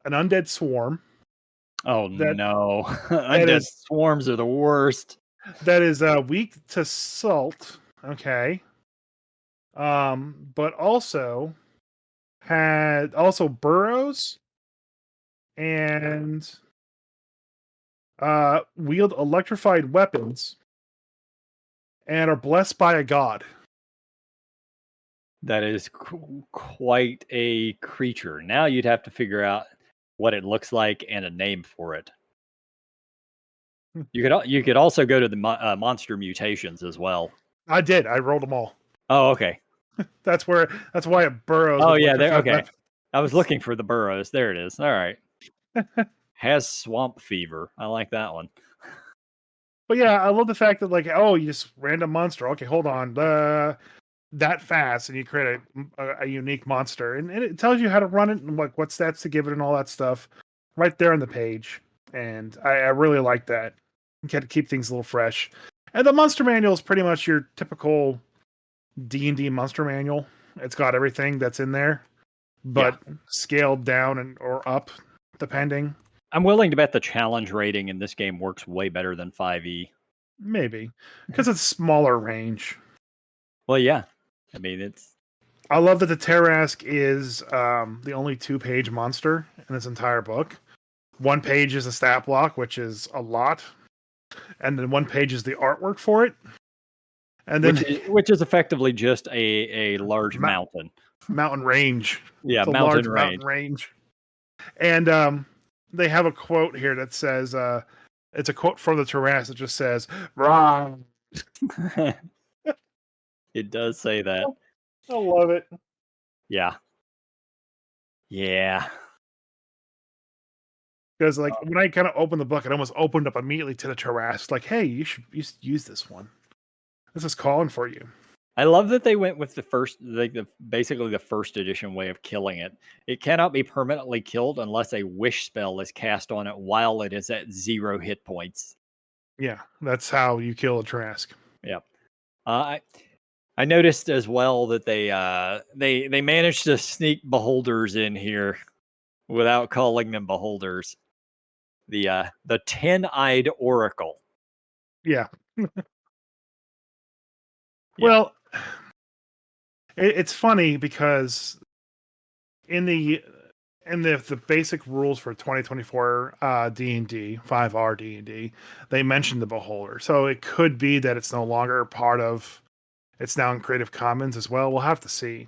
an undead swarm Oh that no. that Undead is swarms are the worst. weak to salt, okay? But also burrows and wield electrified weapons and are blessed by a god. That is quite a creature. Now you'd have to figure out what it looks like and a name for it. You could also go to the monster mutations as well. I did. I rolled them all. Oh, okay. That's why it burrows Oh with yeah, there. electrified Okay, weapons. I was looking for the burrows. There it is. All right. Has swamp fever. I like that one. But yeah, I love the fact that like, oh, you just random monster. Okay, hold on. That fast, and you create a unique monster, and it tells you how to run it and what stats to give it and all that stuff right there on the page. And I really like that. You got to keep things a little fresh. And the monster manual is pretty much your typical D&D monster manual. It's got everything that's in there, Yeah. but scaled down and or up depending. I'm willing to bet the challenge rating in this game works way better than 5e. Maybe because it's smaller range. Well, yeah. I mean, it's. I love that the Tarask is the only 2-page monster in this entire book. 1 page is a stat block, which is a lot, and then 1 page is the artwork for it, and then which is effectively just a large mountain. Mountain range. Yeah, it's a mountain large range. Mountain range. And they have a quote here that says, it's a quote from the Tarask that just says, "Rah." It does say that. I love it. Yeah. Yeah. Because like when I kind of opened the book, it almost opened up immediately to the Tarask. Like, hey, you should use this one. This is calling for you. I love that they went with the first, like basically the first edition way of killing it. It cannot be permanently killed unless a wish spell is cast on it while it is at 0 hit points. Yeah, that's how you kill a Tarask. Yep. I noticed as well that they managed to sneak beholders in here without calling them beholders. The 10-eyed oracle. Yeah. Yeah. Well, it's funny because in the basic rules for 2024 D&D 5R D&D, they mentioned the beholder, so it could be that it's no longer part of. It's now in Creative Commons as well. We'll have to see.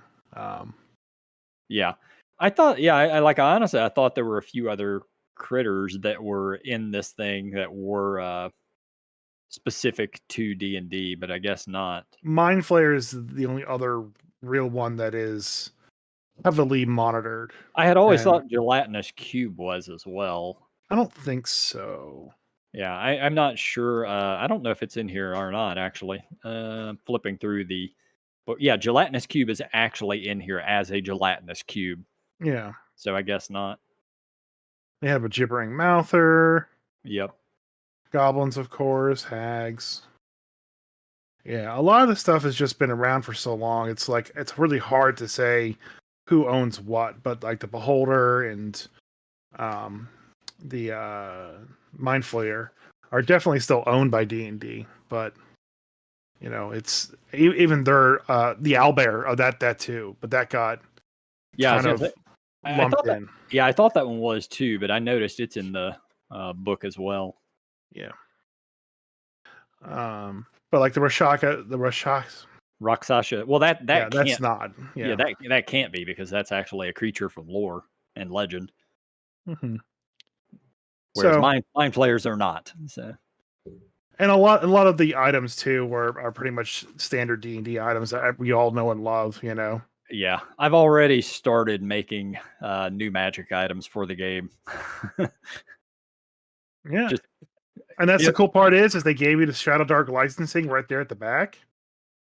Yeah, I thought. Yeah, I honestly, I thought there were a few other critters that were in this thing that were specific to D&D, but I guess not. Mind Flayer is the only other real one that is heavily monitored. I had always thought Gelatinous Cube was as well. I don't think so. Yeah, I'm not sure. I don't know if it's in here or not, actually. Flipping through but yeah, Gelatinous Cube is actually in here as a Gelatinous Cube. Yeah. So I guess not. They have a gibbering mouther. Yep. Goblins, of course, hags. Yeah, a lot of this stuff has just been around for so long. It's like it's really hard to say who owns what, but like the Beholder and the Mind Flayer are definitely still owned by D&D, but you know, it's even their the Owlbear that too, but that got kind of lumped in. Yeah, I thought that one was too, but I noticed it's in the book as well. Yeah. But like the Rakshasa. Well, that yeah, that's not. Yeah, that can't be because that's actually a creature from lore and legend. Mm-hmm. Whereas mind flayers are not. So. And a lot of the items too are pretty much standard D&D items that we all know and love. You know. Yeah, I've already started making new magic items for the game. Yeah. And that's the cool part is they gave you the Shadowdark licensing right there at the back.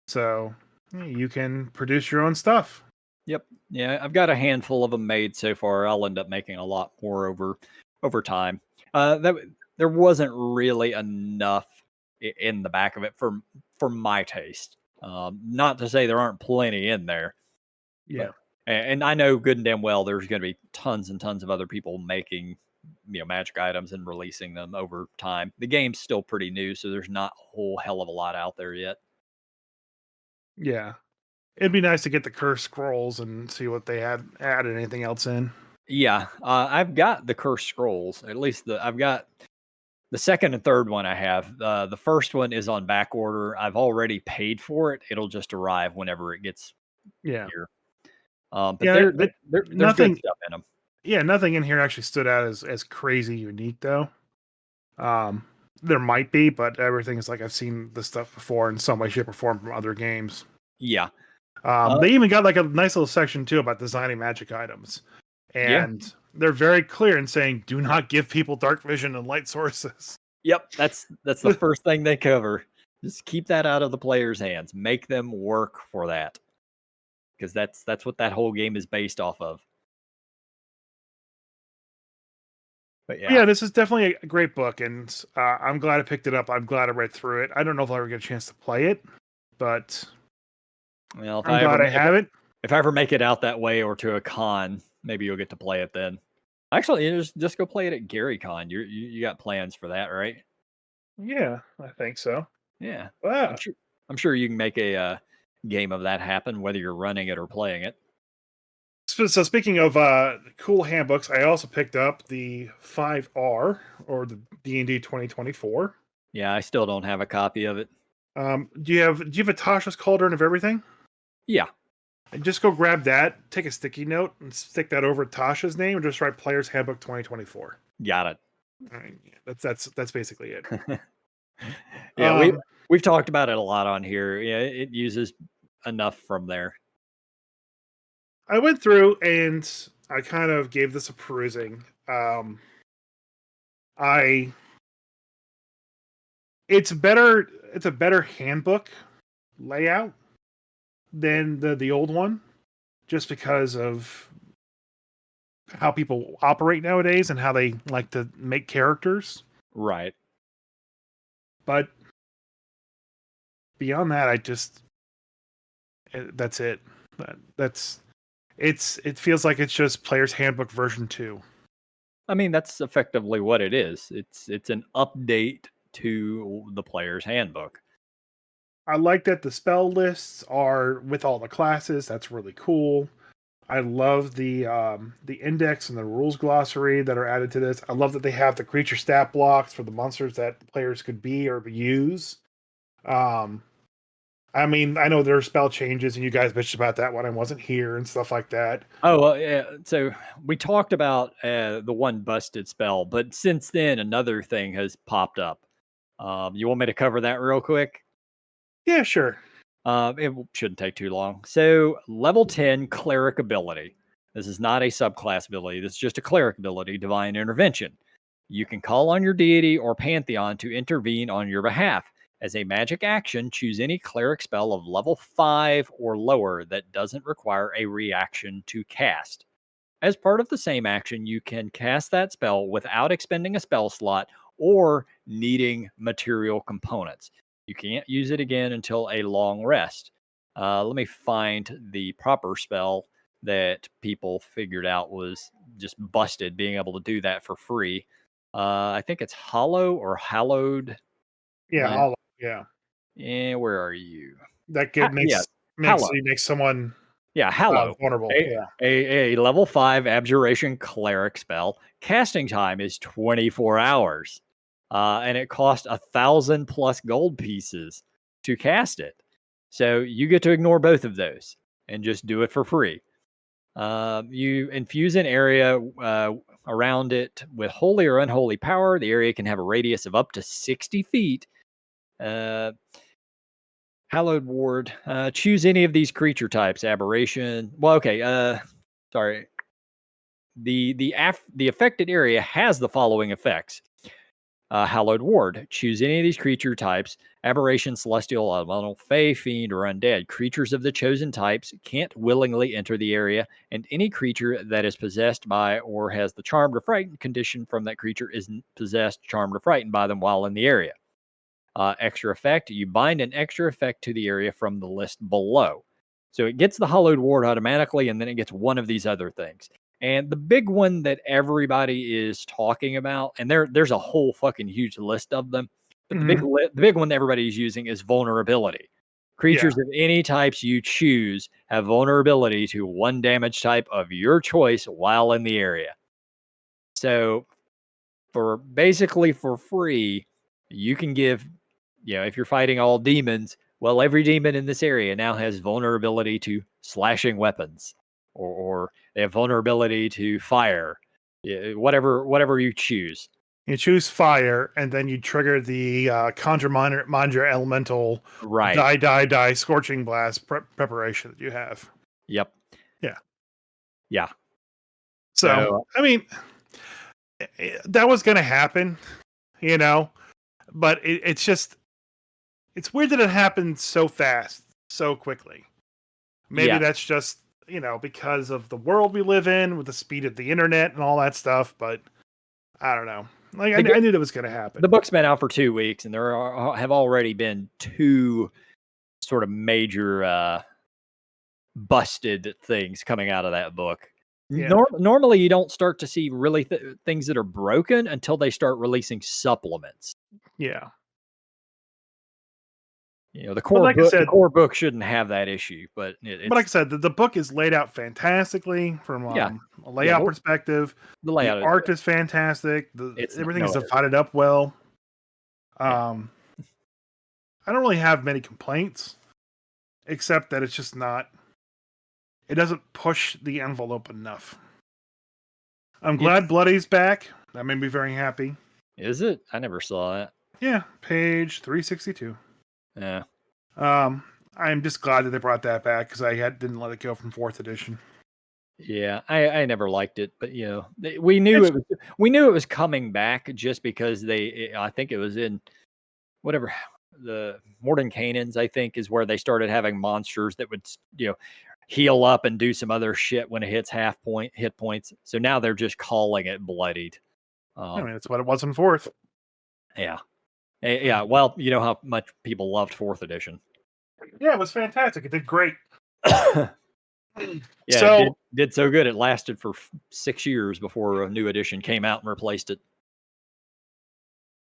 So you can produce your own stuff. Yep. Yeah, I've got a handful of them made so far. I'll end up making a lot more over time. There wasn't really enough in the back of it for my taste. Not to say there aren't plenty in there, Yeah. but and I know good and damn well there's going to be tons and tons of other people making magic items and releasing them over time. The game's still pretty new, so there's not a whole hell of a lot out there yet. Yeah. It'd be nice to get the curse scrolls and see what they had added anything else in. Yeah, I've got the cursed scrolls. At least I've got the second and third one I have. The first one is on back order. I've already paid for it. It'll just arrive whenever it gets Yeah. here. But Yeah. there's good Nothing. stuff in them. Yeah. Nothing in here actually stood out as crazy unique though. Um, there might be, but everything is like I've seen this stuff before in some way, shape, or form from other games. Yeah. Uh, They even got like a nice little section too about designing magic items, yeah. and they're very clear in saying, "Do not give people dark vision and light sources." Yep. That's the first thing they cover. Just keep that out of the player's hands. Make them work for that, because that's what that whole game is based off of. But yeah. Yeah, this is definitely a great book, and I'm glad I picked it up. I'm glad I read through it. I don't know if I'll ever get a chance to play it, but Well, I'm glad I have it. if I ever make it out that way or to a con, maybe you'll get to play it then. Actually, just go play it at Gary Con. You got plans for that, right? Yeah, I think so. Yeah, I'm Wow. sure. I'm sure you can make a game of that happen, whether you're running it or playing it. So speaking of cool handbooks, I also picked up the 5R or the D&D 2024. Yeah, I still don't have a copy of it. Do you have a Tasha's Cauldron of Everything? Yeah, And just go grab that, take a sticky note, and stick that over Tasha's name, and just write Player's Handbook 2024. got it. All right, yeah, that's basically it. Yeah, Um, we've talked about it a lot on here. Yeah, it uses enough from there. I went through and I kind of gave this a perusing. I it's a better handbook layout than the old one, just because of how people operate nowadays and how they like to make characters. Right. But beyond that, that's it. That's it feels like it's just Player's Handbook version 2. I mean, that's effectively what it is. It's an update to the player's handbook. I like that the spell lists are with all the classes. That's really cool. I love the index and the rules glossary that are added to this. I love that they have the creature stat blocks for the monsters that players could be or use. I mean, I know there are spell changes, and you guys bitched about that when I wasn't here and stuff like that. Oh, well, yeah. So we talked about the one busted spell, but since then another thing has popped up. You want me to cover that real quick? Yeah, sure. Shouldn't take too long. So level 10 cleric ability. This is not a subclass ability. This is just a cleric ability, divine intervention. You can call on your deity or pantheon to intervene on your behalf. As a magic action, choose any cleric spell of level 5 or lower that doesn't require a reaction to cast. As part of the same action, you can cast that spell without expending a spell slot or needing material components. You can't use it again until a long rest. Let me find the proper spell that people figured out was just busted, being able to do that for free. I think it's Hollow or Hallowed. Yeah, Land. yeah. Where are you? That kid Yes, makes Hallow. someone Yeah, Hallow. vulnerable. A, Yeah. a level 5 abjuration cleric spell. Casting time is 24 hours. And it costs 1,000 plus gold pieces to cast it. So you get to ignore both of those and just do it for free. You infuse an area around it with holy or unholy power. The area can have a radius of up to 60 feet. Hallowed Ward. Choose any of these creature types. Aberration. Well, okay. Sorry. The affected area has the following effects. Hallowed Ward. Choose any of these creature types: aberration, celestial, elemental, fey, fiend, or undead. Creatures of the chosen types can't willingly enter the area, and any creature that is possessed by or has the charmed or frightened condition from that creature is possessed, charmed, or frightened by them while in the area. Extra effect: you bind an extra effect to the area from the list below. So it gets the Hallowed Ward automatically, and then it gets one of these other things. And the big one that everybody is talking about, and there's a whole fucking huge list of them, but the big one that everybody's using is vulnerability. Creatures of any types you choose have vulnerability to one damage type of your choice while in the area. So for basically for free, you can give, if you're fighting all demons, well, every demon in this area now has vulnerability to slashing weapons, or they have vulnerability to fire, whatever you choose. You choose fire, and then you trigger the Conjure Minor Elemental Right. die Scorching Blast preparation that you have. Yep. Yeah. Yeah. So, I mean, that was going to happen, but it's weird that it happened so fast, so quickly. Maybe that's just, because of the world we live in with the speed of the internet and all that stuff, but I don't know. Like, I knew that was going to happen. The book's been out for 2 weeks, and there have already been 2 sort of major busted things coming out of that book. Yeah. Normally, you don't start to see really things that are broken until they start releasing supplements. Yeah. The core book shouldn't have that issue, but but like I said, the book is laid out fantastically from a layout perspective. The layout art is fantastic. Everything is divided up well. I don't really have many complaints, except that it's just not. It doesn't push the envelope enough. I'm glad Bloody's back. That made me very happy. Is it? I never saw that. Yeah, page 362. Yeah. I'm just glad that they brought that back because I didn't let it go from 4th edition. Yeah, I never liked it, but we knew it was coming back just because I think it was in whatever the Mordenkainen's, I think, is where they started having monsters that would heal up and do some other shit when it hits hit points. So now they're just calling it bloodied. I mean, that's what it was in 4th. Yeah. Yeah, well, you know how much people loved 4th edition. Yeah, it was fantastic. It did great. Yeah, so it did so good. It lasted for 6 years before a new edition came out and replaced it.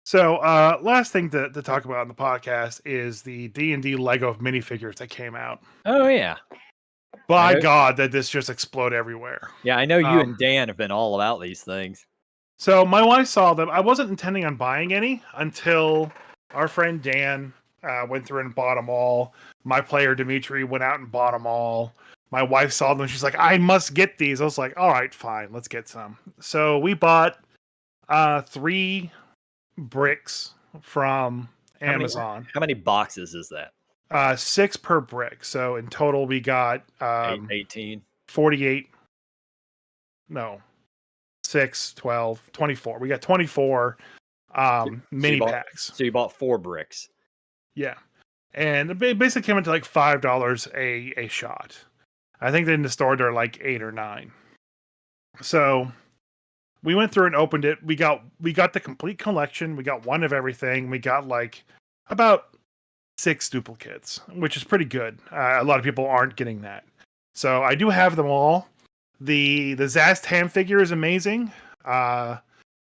So, last thing to talk about on the podcast is the D&D Lego minifigures that came out. Oh, yeah. By God, that this just explode everywhere. Yeah, I know you and Dan have been all about these things. So my wife saw them. I wasn't intending on buying any until our friend Dan went through and bought them all. My player Dimitri went out and bought them all. My wife saw them. She's like, I must get these. I was like, all right, fine. Let's get some. So we bought 3 bricks from Amazon. How many boxes is that? 6 per brick. So in total, we got 18. 48. No. 6, 12, 24. We got 24 mini packs. So you bought 4 bricks. Yeah. And it basically came into like $5 a shot. I think in the store they're like 8 or 9. So we went through and opened it. We got the complete collection. We got one of everything. We got like about 6 duplicates, which is pretty good. A lot of people aren't getting that. So I do have them all. The Zast Ham figure is amazing. The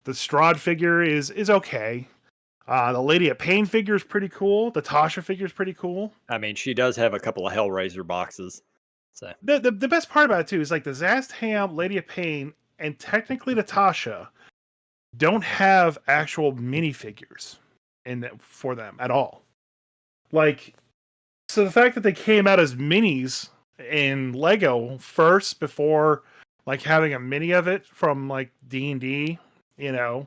Strahd figure is okay. The Lady of Pain figure is pretty cool. The Tasha figure is pretty cool. I mean, she does have a couple of Hellraiser boxes. So the best part about it too is like the Zast Ham, Lady of Pain, and technically the Tasha don't have actual minifigures for them at all. Like, so the fact that they came out as minis in Lego first before like having a mini of it from like D&D, it's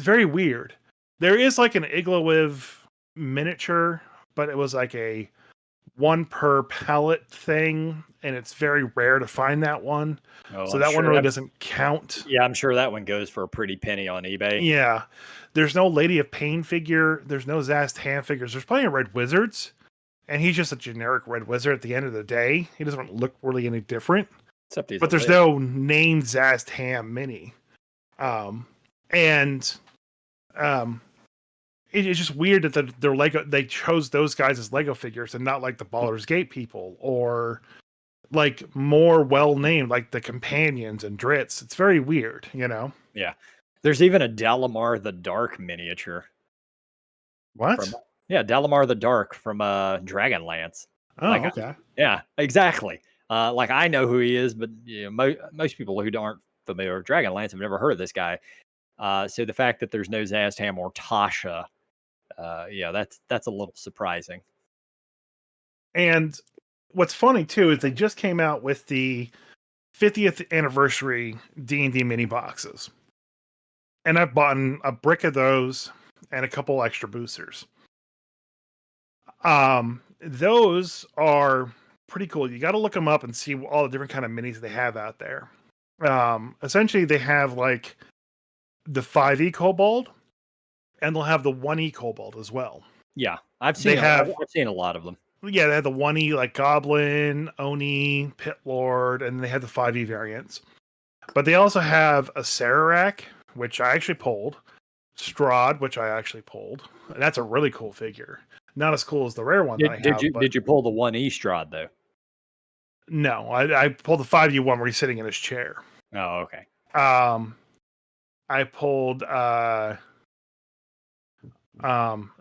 very weird. There is like an Igloowiv miniature, but it was like a one per pellet thing, and it's very rare to find that one. Oh, So I'm that one sure really that. doesn't count. Yeah, I'm sure that one goes for a pretty penny on eBay. Yeah. There's no Lady of Pain figure. There's no Zast Ham figures. There's plenty of Red Wizards, and he's just a generic Red Wizard at the end of the day. He doesn't look really any different. Except he's a But there's lich. no named Zast Ham mini. And it's just weird that they're Lego. They chose those guys as Lego figures and not like the Baldur's Gate people or like more well named like the Companions and Dritz. It's very weird, you know. Yeah. There's even a Dalamar the Dark miniature from What? Dalamar the Dark from Dragonlance. Oh, Like okay. yeah, exactly. Like I know who he is, but you know, most people who aren't familiar with Dragonlance have never heard of this guy. So the fact that there's no Zastam or Tasha, yeah, that's a little surprising. And what's funny too is they just came out with the 50th anniversary D&D mini boxes. And I've bought a brick of those and a couple extra boosters. Those are pretty cool. You got to look them up and see all the different kind of minis they have out there. Essentially they have like the 5e kobold and they'll have the 1e kobold as well. Yeah, I've They seen have I've seen a lot of them. Yeah, they had the 1e like Goblin, Oni, Pit Lord, and they had the 5e variants. But they also have a Sararak, which I actually pulled, Strahd, which I actually pulled. And that's a really cool figure. Not as cool as the rare one that I Did have, you but did you pull the one Estrad though? no, I pulled the 5e one where he's sitting in his chair. Oh, okay. I pulled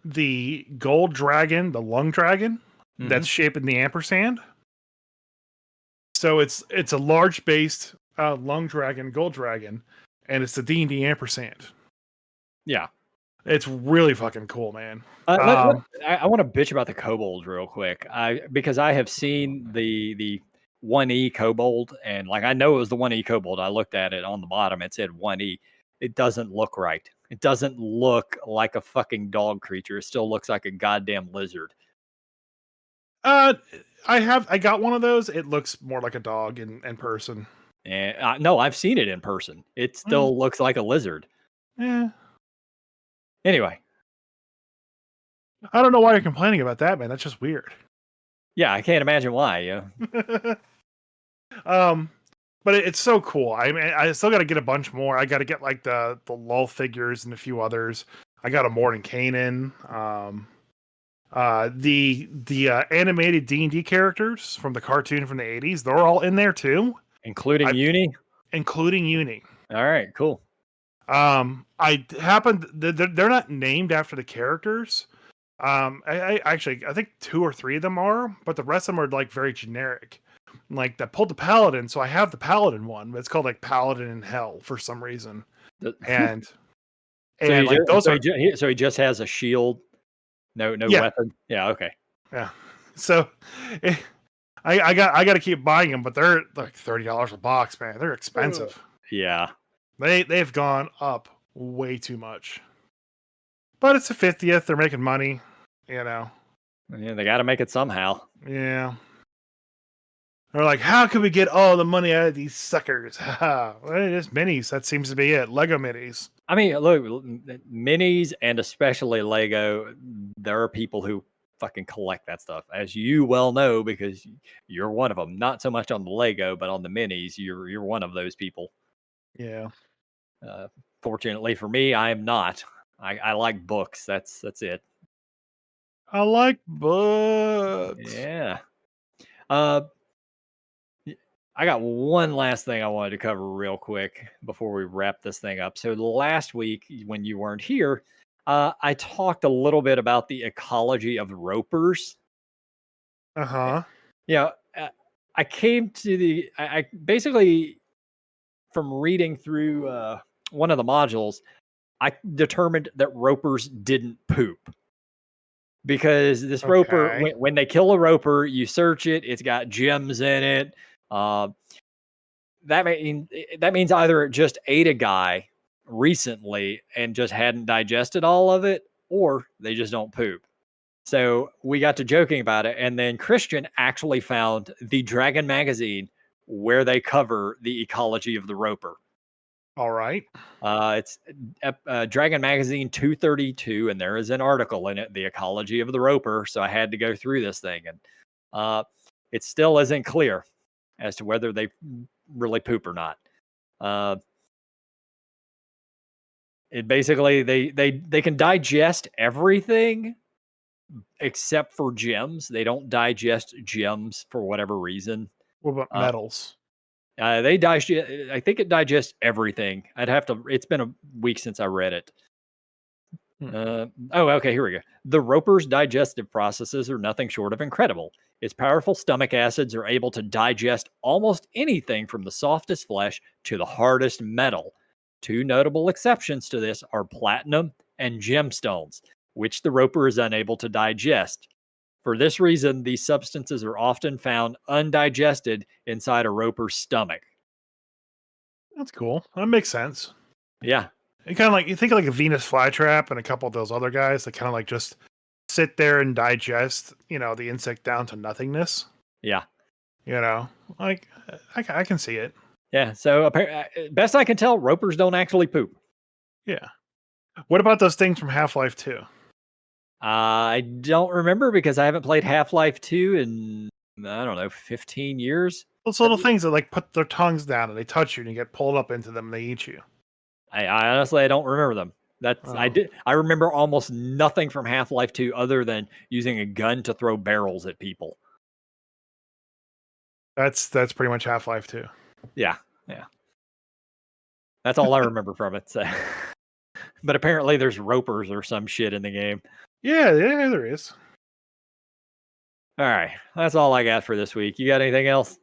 the gold dragon, the lung dragon, that's shaped in the ampersand. So it's a large based lung dragon, gold dragon, and it's the D&D ampersand. Yeah. It's really fucking cool, man. I want to bitch about the kobold real quick. Because I have seen the 1E kobold, and like I know it was the 1E kobold. I looked at it on the bottom, it said 1E. It doesn't look right. It doesn't look like a fucking dog creature. It still looks like a goddamn lizard. I got one of those. It looks more like a dog in person. And no, I've seen it in person. It still looks like a lizard. Yeah. Anyway, I don't know why you're complaining about that, man. That's just weird. yeah, I can't imagine why. Yeah. But it's so cool. I mean, I still got to get a bunch more. I got to get like the lull figures and a few others. I got a Mordenkainen. The animated D&D characters from the cartoon from the 80s, they're all in there too, Including Uni. including Uni. All right, cool. They're not named after the characters. I actually I think 2 or 3 of them are, but the rest of them are like very generic. Like I pulled the Paladin, so I have the Paladin one, but it's called like Paladin in Hell for some reason. And so he just has a shield, no weapon. Yeah, okay. Yeah. So I got to keep buying them, but they're like $30 a box, man. They're expensive. Yeah. They've gone up way too much. But it's the 50th. They're making money, you know. Yeah, they got to make it somehow. Yeah. They're like, how can we get all the money out of these suckers? Well, just minis. That seems to be it. Lego minis. I mean, look, minis and especially Lego, there are people who fucking collect that stuff, as you well know, because you're one of them. Not so much on the Lego, but on the minis, you're one of those people. Yeah. Fortunately for me, I am not. I like books. That's it. I like books. Yeah. I got one last thing I wanted to cover real quick before we wrap this thing up. So last week when you weren't here, I talked a little bit about the ecology of ropers. Uh-huh. Yeah, I came to I basically from reading through one of the modules, I determined that ropers didn't poop. Because this roper, when they kill a roper, you search it, it's got gems in it. That means either it just ate a guy recently and just hadn't digested all of it, or they just don't poop. So we got to joking about it, and then Christian actually found the Dragon magazine where they cover the ecology of the roper. All right. It's Dragon Magazine 232, and there is an article in it, The Ecology of the Roper. So I had to go through this thing, and it still isn't clear as to whether they really poop or not. It basically they can digest everything except for gems. They don't digest gems for whatever reason. What about Uh, metals? They digest. I think it digests everything. I'd have to. It's been a week since I read it. Okay, here we go. The roper's digestive processes are nothing short of incredible. Its powerful stomach acids are able to digest almost anything from the softest flesh to the hardest metal. Two notable exceptions to this are platinum and gemstones, which the roper is unable to digest. For this reason, these substances are often found undigested inside a roper's stomach. That's cool. That makes sense. Yeah, It kind of like you think of like a Venus flytrap and a couple of those other guys that kind of like just sit there and digest, the insect down to nothingness. yeah. Like I can see it. Yeah, so best I can tell, ropers don't actually poop. Yeah. What about those things from Half-Life 2? I don't remember because I haven't played Half-Life 2 in, I don't know, 15 years. Those little things that like put their tongues down and they touch you and you get pulled up into them and they eat you. I honestly I don't remember them. I remember almost nothing from Half-Life 2 other than using a gun to throw barrels at people. That's pretty much Half-Life 2. Yeah. That's all I remember from it. So. But apparently there's ropers or some shit in the game. Yeah, there is. All right. That's all I got for this week. You got anything else?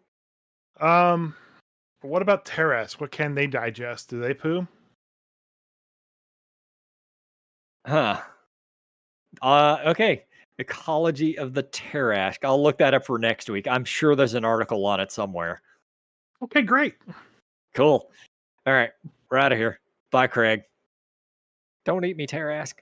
What about Terras? What can they digest? Do they poo? Huh. Okay. Ecology of the Terrask. I'll look that up for next week. I'm sure there's an article on it somewhere. Okay, great. Cool. All right. We're out of here. Bye, Craig. Don't eat me, Terrask.